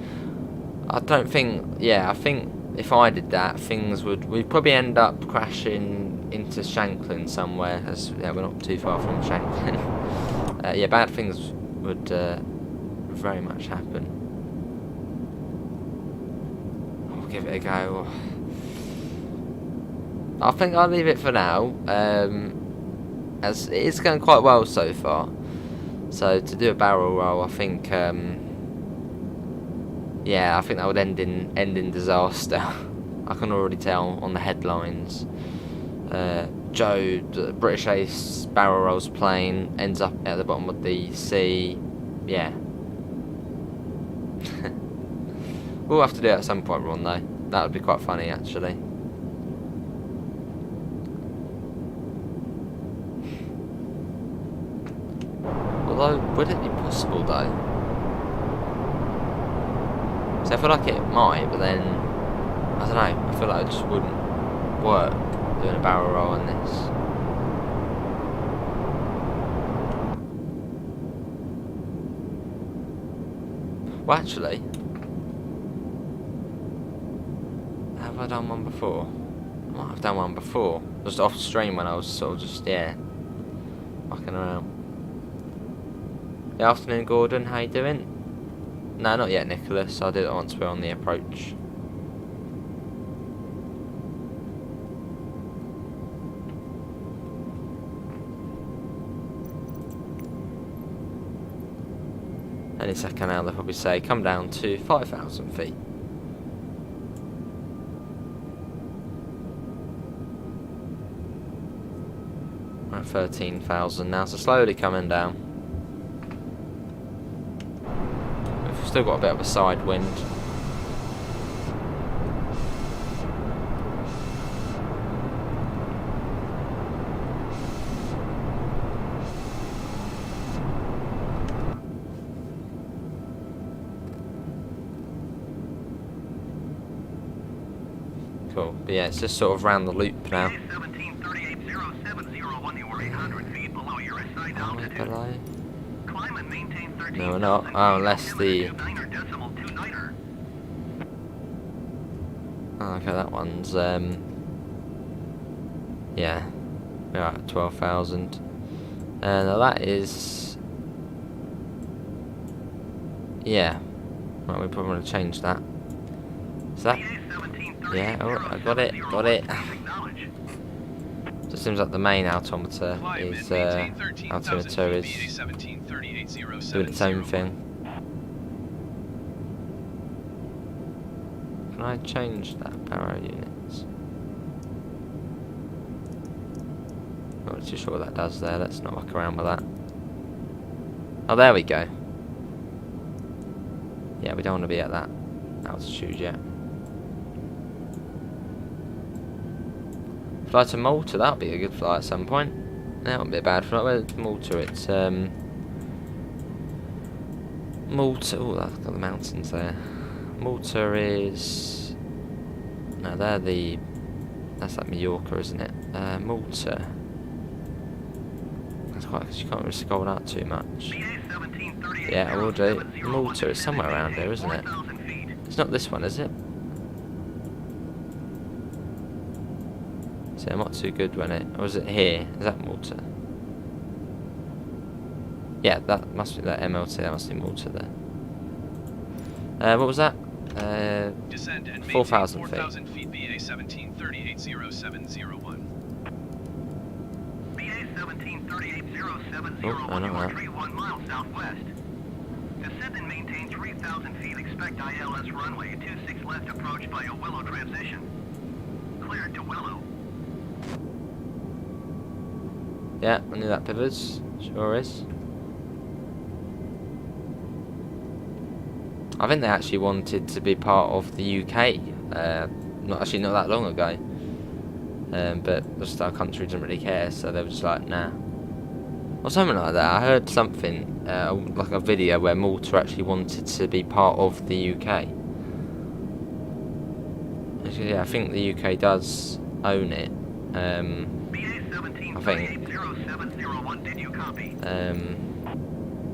I don't think, yeah, I think if I did that, we'd probably end up crashing into Shanklin somewhere, as yeah, we're not too far from Shanklin. Yeah, bad things would very much happen. I'll give it a go. I think I'll leave it for now, as it's going quite well so far. So to do a barrel roll, I think, yeah, I think that would end in disaster. I can already tell on the headlines. Joe, the British Ace barrel rolls plane, ends up at the bottom of the sea. Yeah. We'll have to do it at some point, Ron, though. That would be quite funny, actually. Although, would it be possible, though? So I feel like it might, but then, I don't know, I feel like it just wouldn't work doing a barrel roll on this. Well, actually, have I done one before? I might have done one before, just off stream when I was sort of just, yeah, fucking around. Good afternoon, Gordon, how you doing? No, not yet, Nicholas. I'll do that once we're on the approach. Any second now, they'll probably say, come down to 5,000 feet. We're at 13,000 now, so slowly coming down. We've still got a bit of a side wind. Cool, but yeah, it's just sort of round the loop now. 1738.070 when you were 800 feet below your assigned altitude. Below? Climb and maintain 13. No, we're not. Oh, unless the... Oh, okay, that one's, yeah, we're at 12,000. And that is... Yeah. Right, we probably want to change that. Is that... Yeah, oh, I got it, Just seems like the main altimeter is doing its own thing. Can I change that barrow units? Not too sure what that does there. Let's not muck around with that. Oh, there we go. Yeah, we don't want to be at that altitude yet. Fly to Malta, that'll be a good flight at some point. That won't be a bad flight. Where's Malta? It's Malta. Oh, that's got the mountains there. Malta is... No, they're the... That's like Mallorca, isn't it? Malta. That's quite, because you can't really scroll out too much. Yeah, I will do. Malta is somewhere around here, isn't it? It's not this one, is it? So I'm not too good when it... Or is it here? Is that Malta? Yeah, that must be that MLT. That must be Malta there. What was that? 4,000 feet. 4,000 feet, BA 1738.070. BA 1738.070 Oh, I know that. 1 mile southwest. Descend and maintain 3,000 feet. Expect ILS runway 26 left approach by a Willow transition. Cleared to Willow. Yeah, I knew that pivots. Sure is. I think they actually wanted to be part of the UK. Not that long ago. But just our country didn't really care, so they were just like, nah. Or something like that. I heard something, like a video where Malta actually wanted to be part of the UK. Actually, yeah, I think the UK does own it. I think.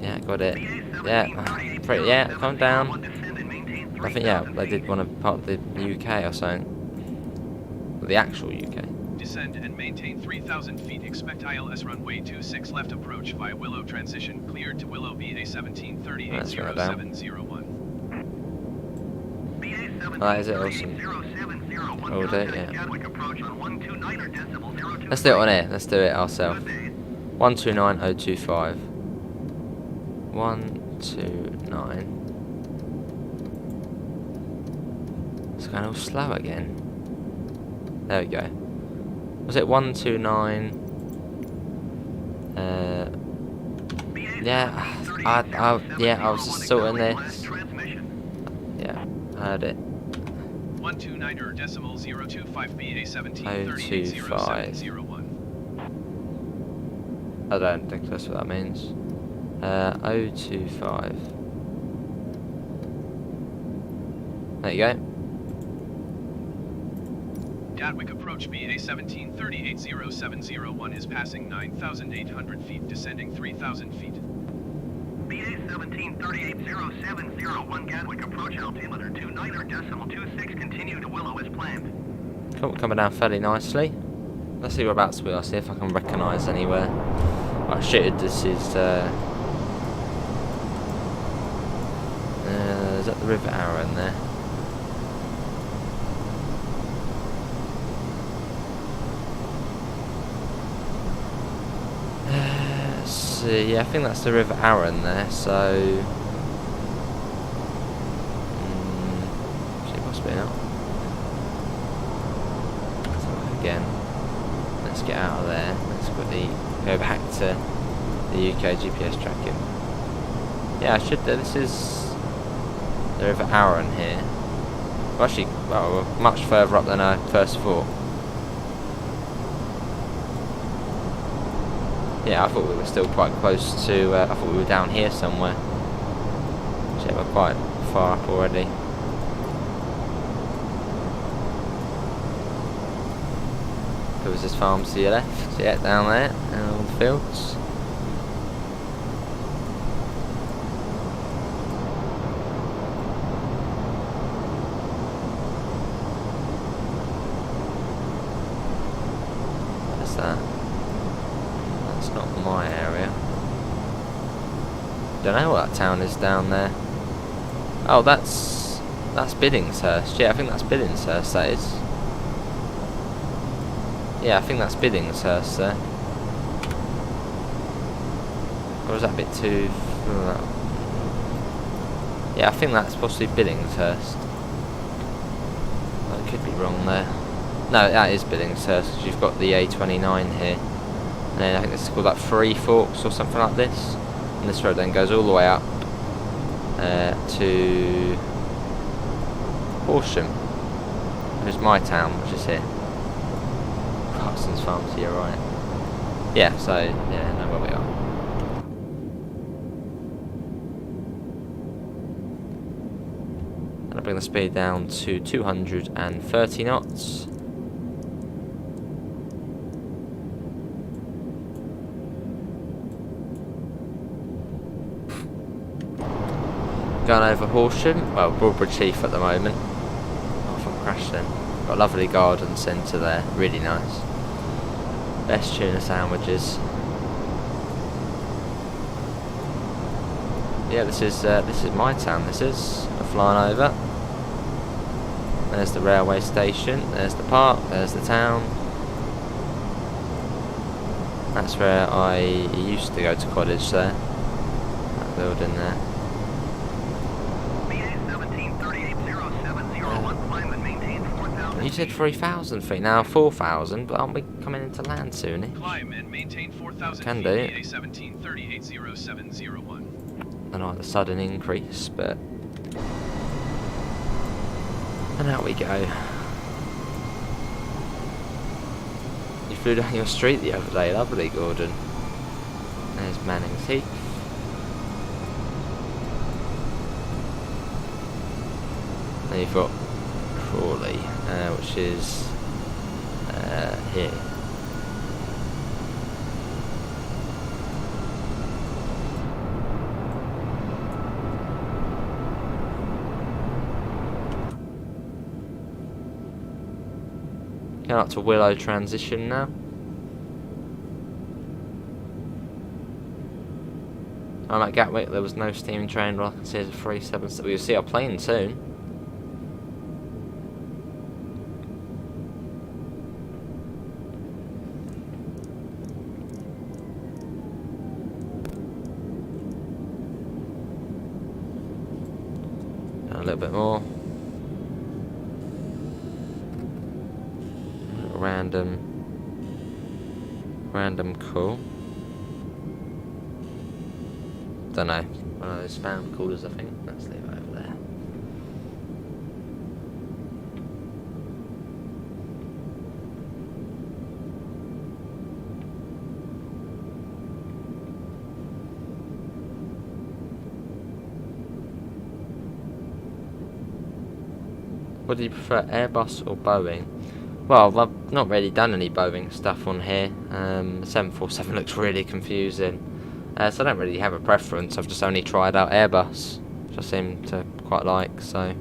Yeah, got it. Yeah, pretty. Yeah, calm down. I think, yeah, they did want to part of the UK or something. The actual UK. Descend and maintain 3,000 feet. Expect ILS runway 26 left approach via Willow transition. Cleared to Willow BA 17380701. That is it, awesome. Oh, do it, yeah. Let's do it on here. Let's do it ourselves. 129025. 129. It's going all slow again. There we go. Was it 129? Yeah, I was just sorting this. Yeah, I heard it. 129.025 BA 17380701. I don't think that's what that means. 025. There you go. Gatwick approach BA 17380701 is passing 9,800 feet, descending 3,000 feet. BA 17380701 Gatwick approach altimeter 29.26. Continue to Willow as planned. Coming down fairly nicely. Let's see whereabouts we are, see if I can recognise anywhere. Oh shit, this is is that the River Arun there? Let's see, yeah, I think that's the River Arun there, so see, possibly not. Let's have a look again. Let's get out of there. Let's quickly go back to the UK GPS tracking. Yeah, I should do. This is the River Arun here. Well, actually, well, we're much further up than I first thought. Yeah, I thought we were still quite close to. I thought we were down here somewhere. So yeah, we're quite far up already. Covers his farms to your left. Yeah, down there, and all the fields. What's that? That's not my area. Don't know what that town is down there. Oh, that's Billingshurst. Yeah, I think that's Billingshurst. That is. Yeah, I think that's Billingshurst there. Or is that a bit too... Yeah, I think that's possibly Billingshurst. I could be wrong there. No, that is Billingshurst, because you've got the A29 here. And then I think this is called like Three Forks or something like this. And this road then goes all the way up to Horsham, which is my town, which is here. Carson's farm to your right. Yeah, so yeah, know where we are. And I'll bring the speed down to 230 knots. Going over Horsham, well, Broadbridge Heath at the moment. Off on crash then. Got a lovely garden centre there, really nice. Best tuna sandwiches. Yeah, this is my town. This is. I'm flying over. There's the railway station. There's the park. There's the town. That's where I used to go to college there. That building there. You said 3,000 feet, now 4,000, but aren't we coming into land soon? Climb and maintain 4,000 Can feet, do. BA 17380701. I know the sudden increase, but... And out we go. You flew down your street the other day, lovely, Gordon. There's Manning's Heath. Then you've got Crawley, which is here. Going up to Willow transition now. I'm at Gatwick, there was no steam train, well I can see there's a 377. We'll see our plane soon. A little bit more. Random call. Don't know. One of those spam callers, I think. Let's leave it over there. What do you prefer, Airbus or Boeing? Well, I've not really done any Boeing stuff on here. 747 looks really confusing. So I don't really have a preference. I've just only tried out Airbus, which I seem to quite like. So,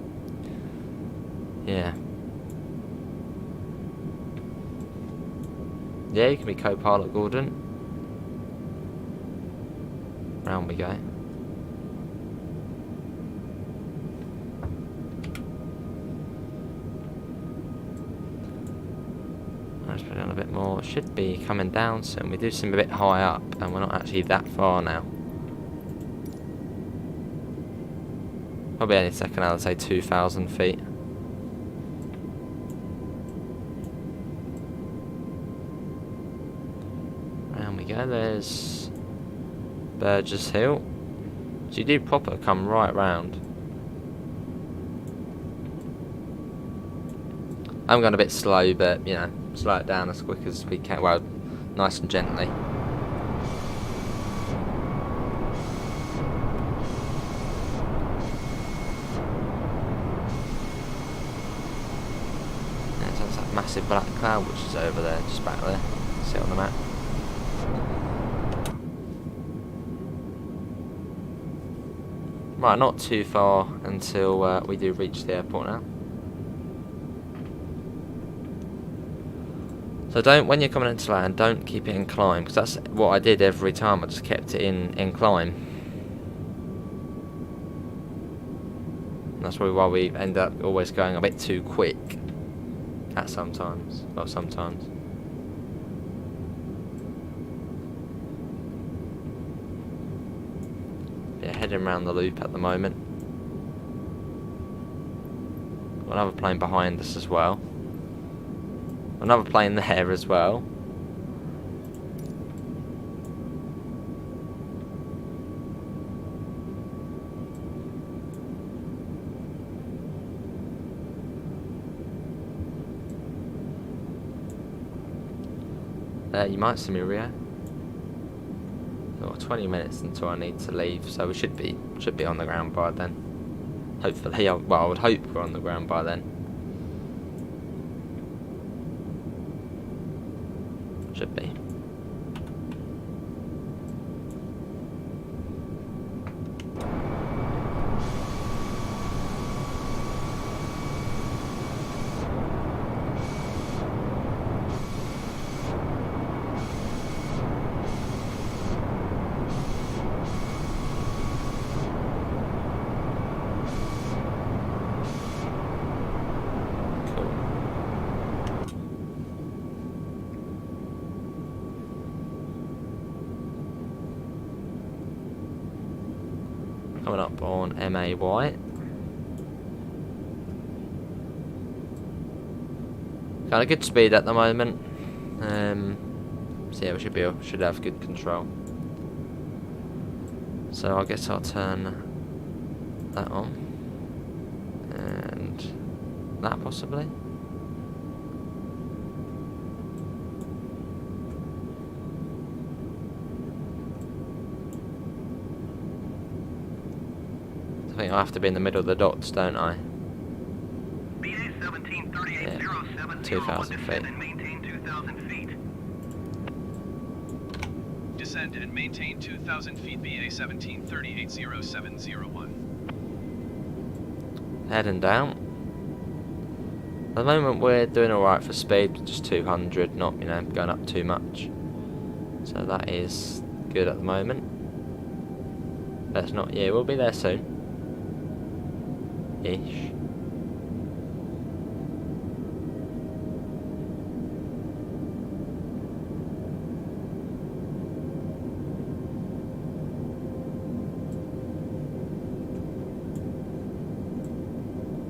yeah. Yeah, you can be co-pilot, Gordon. Round we go. Let's put it on a bit more. Should be coming down soon. We do seem a bit high up, and we're not actually that far now. Probably any second, I'd say 2,000 feet. Round we go. There's Burgess Hill. So you do proper come right round. I'm going a bit slow, but you know, slow it down as quick as we can. Well, nice and gently. Yeah, so that's that massive black cloud which is over there, just back there. See it on the map. Right, not too far until we do reach the airport now. So don't, when you're coming into land, don't keep it in climb, because that's what I did every time. I just kept it in climb. And that's probably why we end up always going a bit too quick. At sometimes, well, sometimes. Yeah, heading around the loop at the moment. Got another plane behind us as well. Another plane there as well. You might see me, Rio. Got 20 minutes until I need to leave, so we should be on the ground by then. Hopefully, well, I would hope we're on the ground by then. Should be. Coming up on MAY. Got a good speed at the moment. So yeah, we should have good control. So I guess I'll turn that on. And that possibly. I think I have to be in the middle of the dots, don't I? BA 173807, 2,000 feet. and maintain 2,000 feet. Descend and maintain 2,000 feet, BA 17380701. Heading down. At the moment we're doing alright for speed, just 200, not, you know, going up too much. So that is good at the moment. That's not, yeah, we'll be there soon. Ish.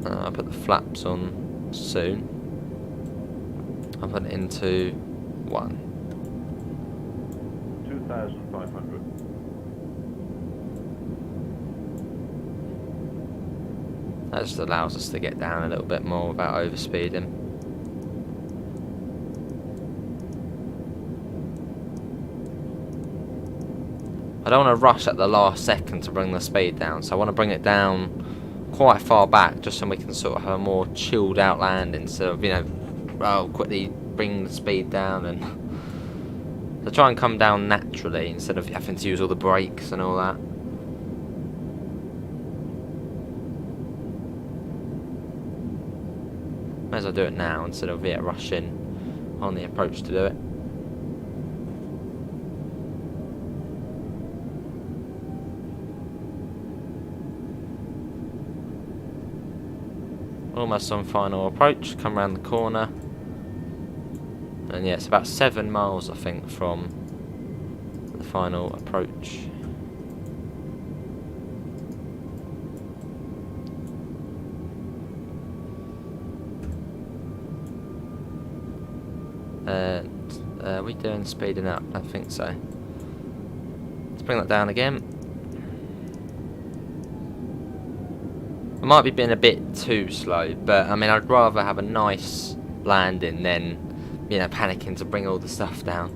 I'll put the flaps on soon. I'll put it into 1. 2,500. That just allows us to get down a little bit more without overspeeding. I don't want to rush at the last second to bring the speed down, so I want to bring it down quite far back, just so we can sort of have a more chilled out landing, instead of, you know, I'll quickly bring the speed down and to try and come down naturally instead of having to use all the brakes and all that. May as well do it now instead of rushing on the approach to do it. Almost on final approach, come around the corner. And yeah, it's about 7 miles I think from the final approach. Are we doing speeding up? I think so. Let's bring that down again. I might be being a bit too slow, but I mean, I'd rather have a nice landing than, you know, panicking to bring all the stuff down.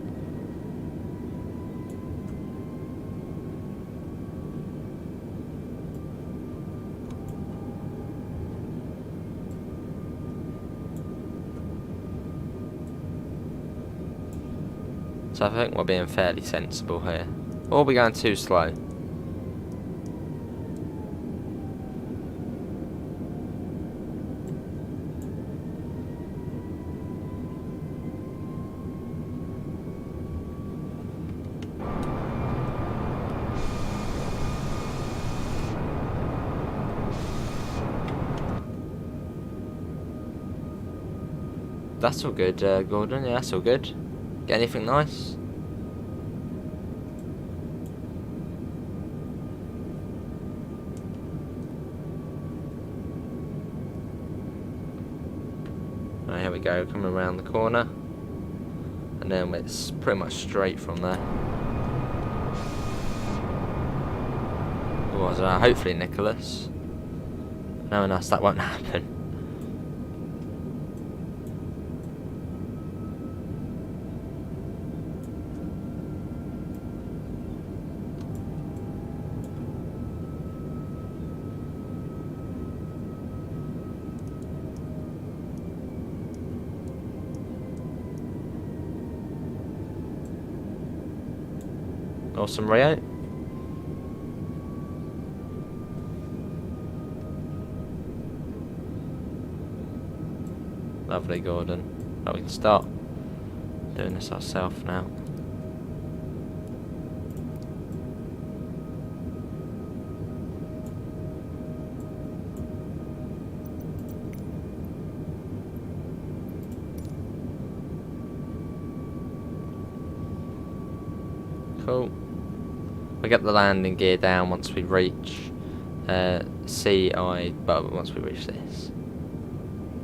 So I think we're being fairly sensible here. Or are we going too slow? That's all good, Gordon. Yeah, that's all good. Get anything nice? Right, here we go, coming around the corner. And then it's pretty much straight from there. Oh, I don't know, hopefully Nicholas. Knowing us, that won't happen. Awesome, Rio. Lovely, Gordon. Oh, we can start doing this ourselves now. Cool. We get the landing gear down once we reach once we reach this.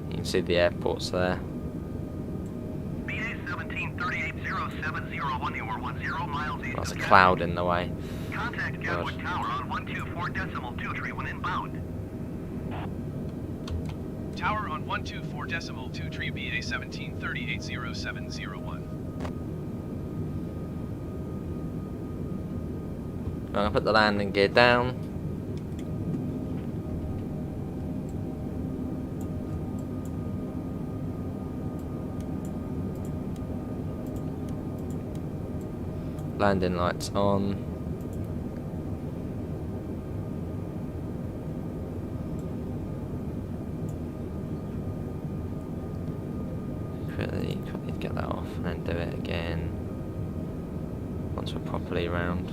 You can see the airports there. BA 17380701, you are 10 miles east. There's a cloud in the way. Contact Gatwood Tower on 124.2 when inbound. Tower on 124.2 tree BA 17380701. I'm going to put the landing gear down. Landing lights on. once we're properly round.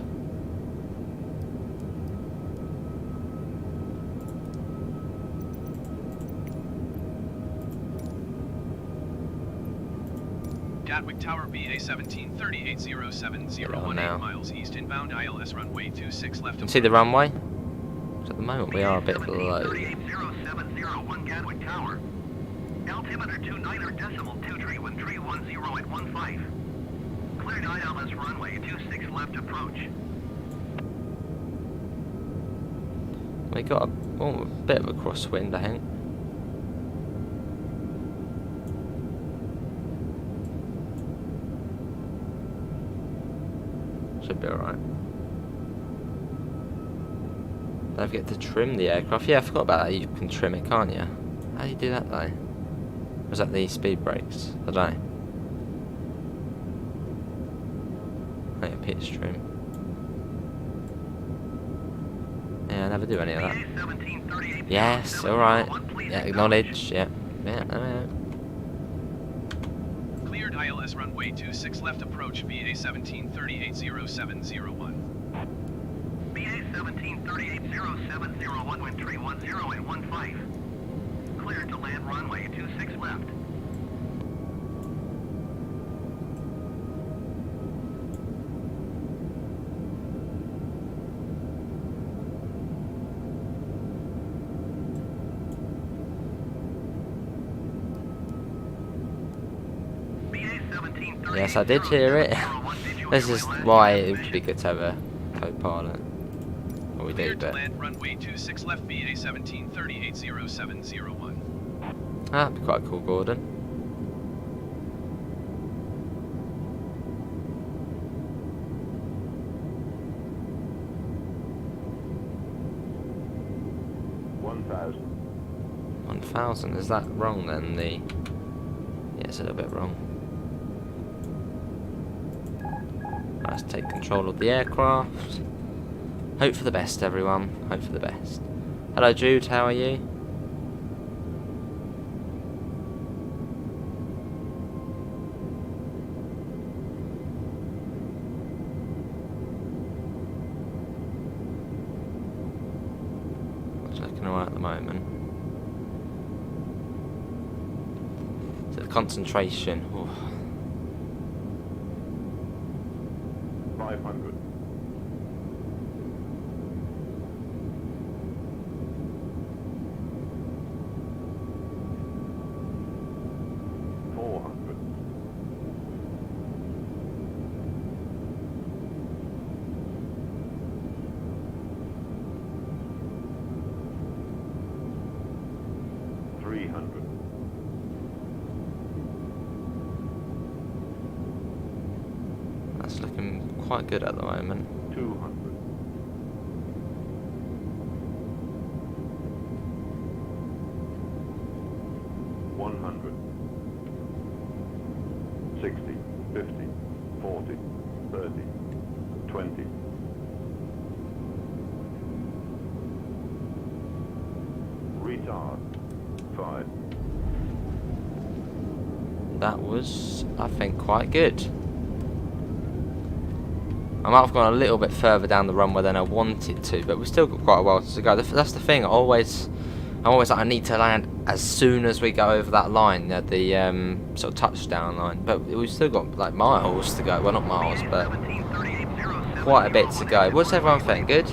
Gatwick Tower BA 17380701 now. 8 miles east inbound ILS runway 26 left. You can see the runway? So at the moment we are a bit low. 3800701 Gatwick Tower. Altimeter 29 decimal 231310 at 15. Cleared ILS runway 26 left approach. We got a bit of a crosswind, I think. Should be alright. Don't forget to trim the aircraft. Yeah, I forgot about that. You can trim it, can't you? How do you do that though? Was that the speed brakes? I don't know. I think a pitch trim. Yeah, I never do any of that. Yes, alright. Yeah, acknowledge. Yeah. Yeah. Cleared ILS runway 26 left approach BA 17380701. BA 17380701 wind 310 at 15. Cleared to land runway 26 left. Yes, I did hear it. This is why it would be good to have a co-pilot. Well, we do, Cleared to but land runway 26 left BA 17380701. that'd be quite cool, Gordon. $1,000. 1,000. Is that wrong then? Yeah, it's a little bit wrong. Let's take control of the aircraft. Hope for the best, everyone. Hope for the best. Hello, Jude. How are you? It's looking alright at the moment. So the concentration. Ooh. 500. 400. 300. 300. That's looking quite good at the moment. 200. 100. 60, 50, 40, 30, 20. Retard. 5. That was, I think, quite good. I might have gone a little bit further down the runway than I wanted to, but we've still got quite a while to go. That's the thing. I'm always like, I need to land as soon as we go over that line, the sort of touchdown line. But we've still got like miles to go. Well, not miles, but quite a bit to go. What's everyone think? Good?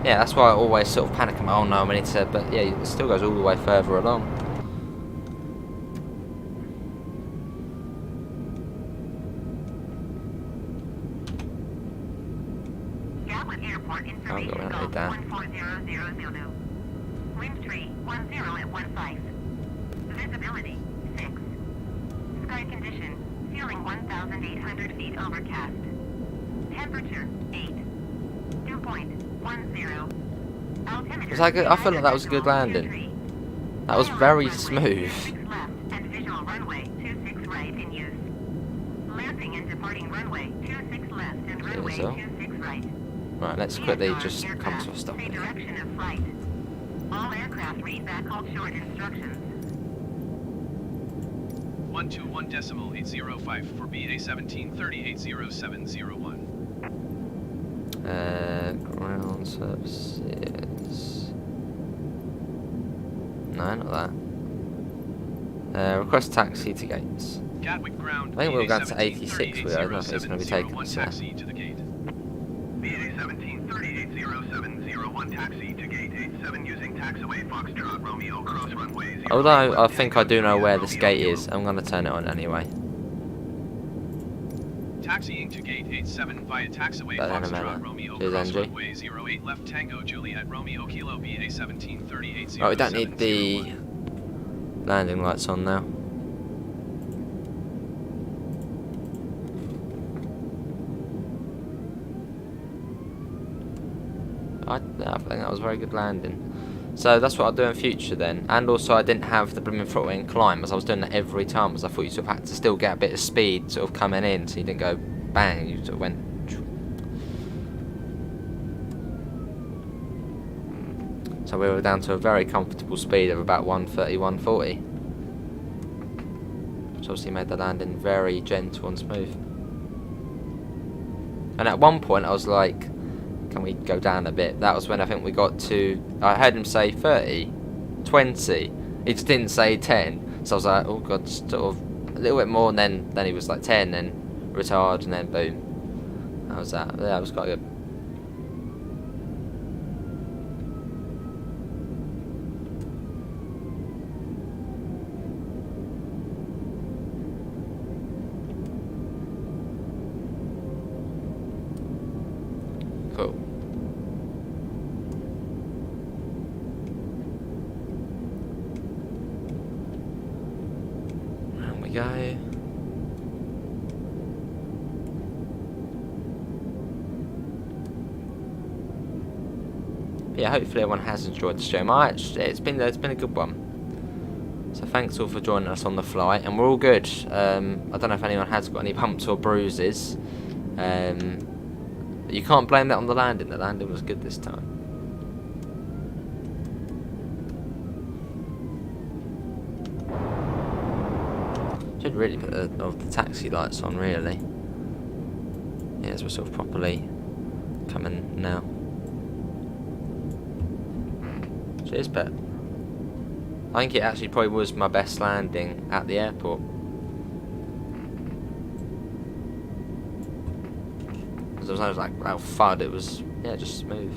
Yeah, that's why I always sort of panic. Oh no, we need to. But yeah, it still goes all the way further along. Gatwick Airport I'll go around like that. 14000. Wind tree 10 at 15. Visibility 6. Sky condition ceiling 1,800 feet overcast. Temperature 8. Dew point 10. Altimeter. Was that good? I feel like that was a good landing. That was very smooth. 26 left and visual runway 26 right in use. Landing and departing runway 26 left and runway so. 26 right. Right, let's quickly just come to a stop See here. direction of flight. All aircraft read back all short instructions. 121.805 for BA 17380701. Ground services. No, not that. Request taxi to gates. Gatwick Ground. I think we're BA going to 86 we are. I don't know if it's going to be taking us there. taxi to the gate. BA 17380701 taxi to gate 87 using taxiway Foxtrot Romeo cross runway 0. Although I think I do know where this gate is, I'm going to turn it on anyway. Taxiing to gate 87 via taxiway Foxtrot Romeo cross runway 08 left Tango Juliet Romeo Kilo BA 17380701. Right, we don't need the landing lights on now. I think that was a very good landing. So that's what I'll do in future then. And also I didn't have the blooming throttle in climb, as I was doing that every time, because I thought you sort of had to still get a bit of speed sort of coming in, so you didn't go bang, you sort of went. So we were down to a very comfortable speed of about 130, 140. Which obviously made the landing very gentle and smooth. And at one point I was like, can we go down a bit? That was when I think we got to, I heard him say 30, 20, he just didn't say 10, so I was like, oh god, sort of a little bit more, and then he was like 10, then retard, and then boom. That was that. Yeah, that was quite good. Cool. And we go. Yeah, hopefully everyone has enjoyed the stream. It's been a good one. So thanks all for joining us on the flight, and we're all good. I don't know if anyone has got any bumps or bruises. You can't blame that on the landing. The landing was good this time. Should really put the taxi lights on, really. Yeah, as we're sort of properly coming now. Cheers, bet. I think it actually probably was my best landing at the airport. Because I was like, wow, FUD, it was, yeah, just smooth.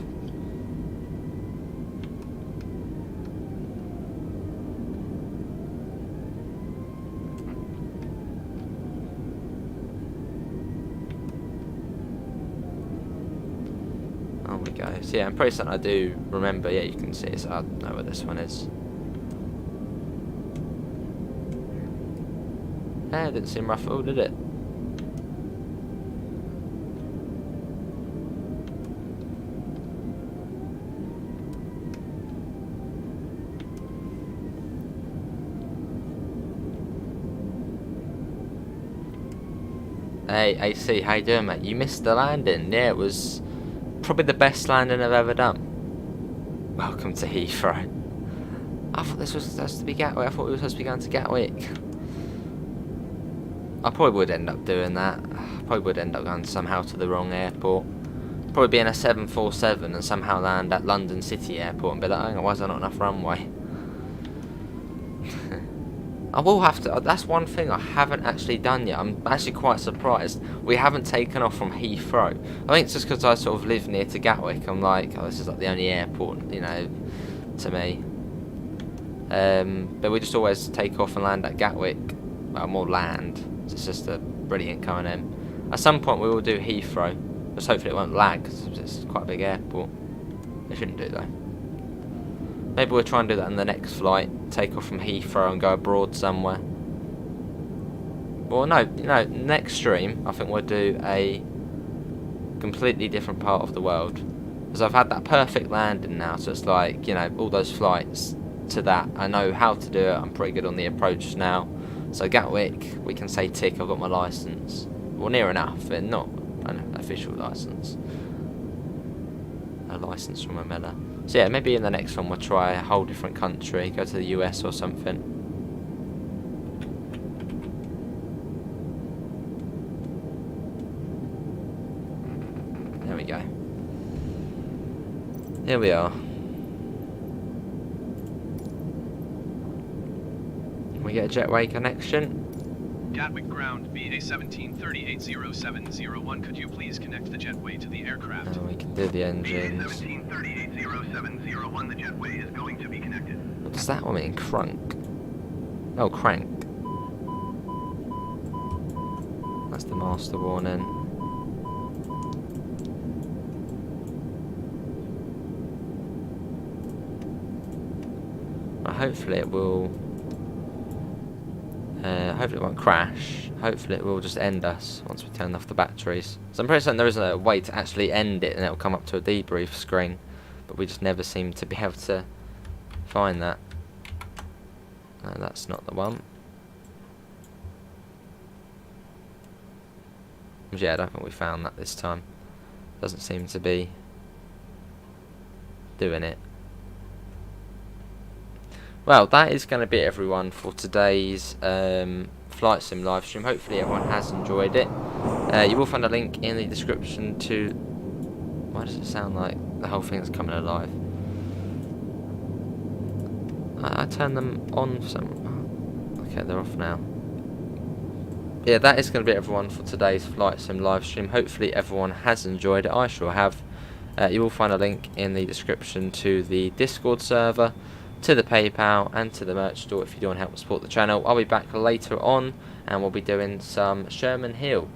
Oh we go. So yeah, I'm pretty certain I do remember, yeah, you can see it, so I know where this one is. Yeah, it didn't seem rough at all, did it? Hey, AC, how you doing, mate? You missed the landing. Yeah, it was probably the best landing I've ever done. Welcome to Heathrow. I thought this was supposed to be Gatwick. I thought we were supposed to be going to Gatwick. I probably would end up doing that. I probably would end up going somehow to the wrong airport. Probably be in a 747 and somehow land at London City Airport and be like, hang on, why is there not enough runway? I will have to, that's one thing I haven't actually done yet. I'm actually quite surprised we haven't taken off from Heathrow. I think it's just because I sort of live near to Gatwick. I'm like, oh, this is like the only airport, you know, to me. But we just always take off and land at Gatwick. Well, more land. It's just a brilliant coming in. At some point we will do Heathrow. Just hopefully it won't lag, because it's quite a big airport. It shouldn't do though. Maybe we'll try and do that in the next flight. Take off from Heathrow and go abroad somewhere. Well, no, next stream I think we'll do a completely different part of the world. Because I've had that perfect landing now, so it's like, you know, all those flights to that. I know how to do it. I'm pretty good on the approach now. So Gatwick, we can say tick, I've got my licence. Well, near enough, but not an official licence. A licence from a Miller. So yeah, maybe in the next one we'll try a whole different country, go to the US or something. we go. Here we are. We get a jetway connection. Gatwick ground, BA 17380701. Could you please connect the jetway to the aircraft? And we can do the BA engines. 17380701, the jetway is going to be connected. What does that one mean? Crunk. Oh, crank. That's the master warning. Well, hopefully it will. Hopefully it won't crash. Hopefully it will just end us once we turn off the batteries. So I'm pretty certain there isn't a way to actually end it and it'll come up to a debrief screen. But we just never seem to be able to find that. No, that's not the one. Yeah, I don't think we found that this time. Doesn't seem to be doing it. Well, that is going to be it, everyone, for today's Flight Sim live stream. Hopefully everyone has enjoyed it. You will find a link in the description to... Why does it sound like the whole thing's coming alive? I turned them on for some... Okay, they're off now. Yeah, that is going to be it, everyone, for today's Flight Sim live stream. Hopefully everyone has enjoyed it. I sure have. You will find a link in the description to the Discord server, to the PayPal, and to the merch store if you do want to help support the channel. I'll be back later on and we'll be doing some Sherman Hill.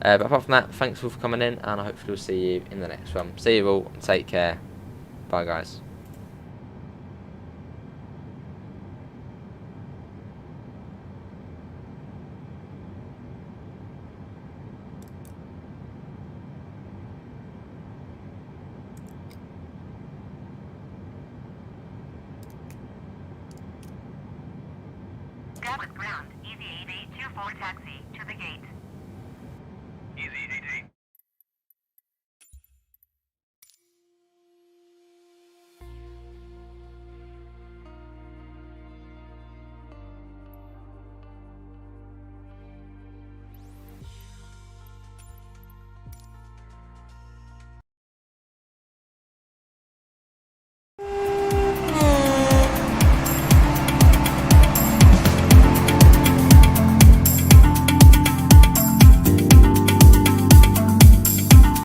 But apart from that, thanks all for coming in, and I hopefully will see you in the next one. See you all, and take care. Bye, guys. Gatwick ground, EV 8824 taxi to the gate.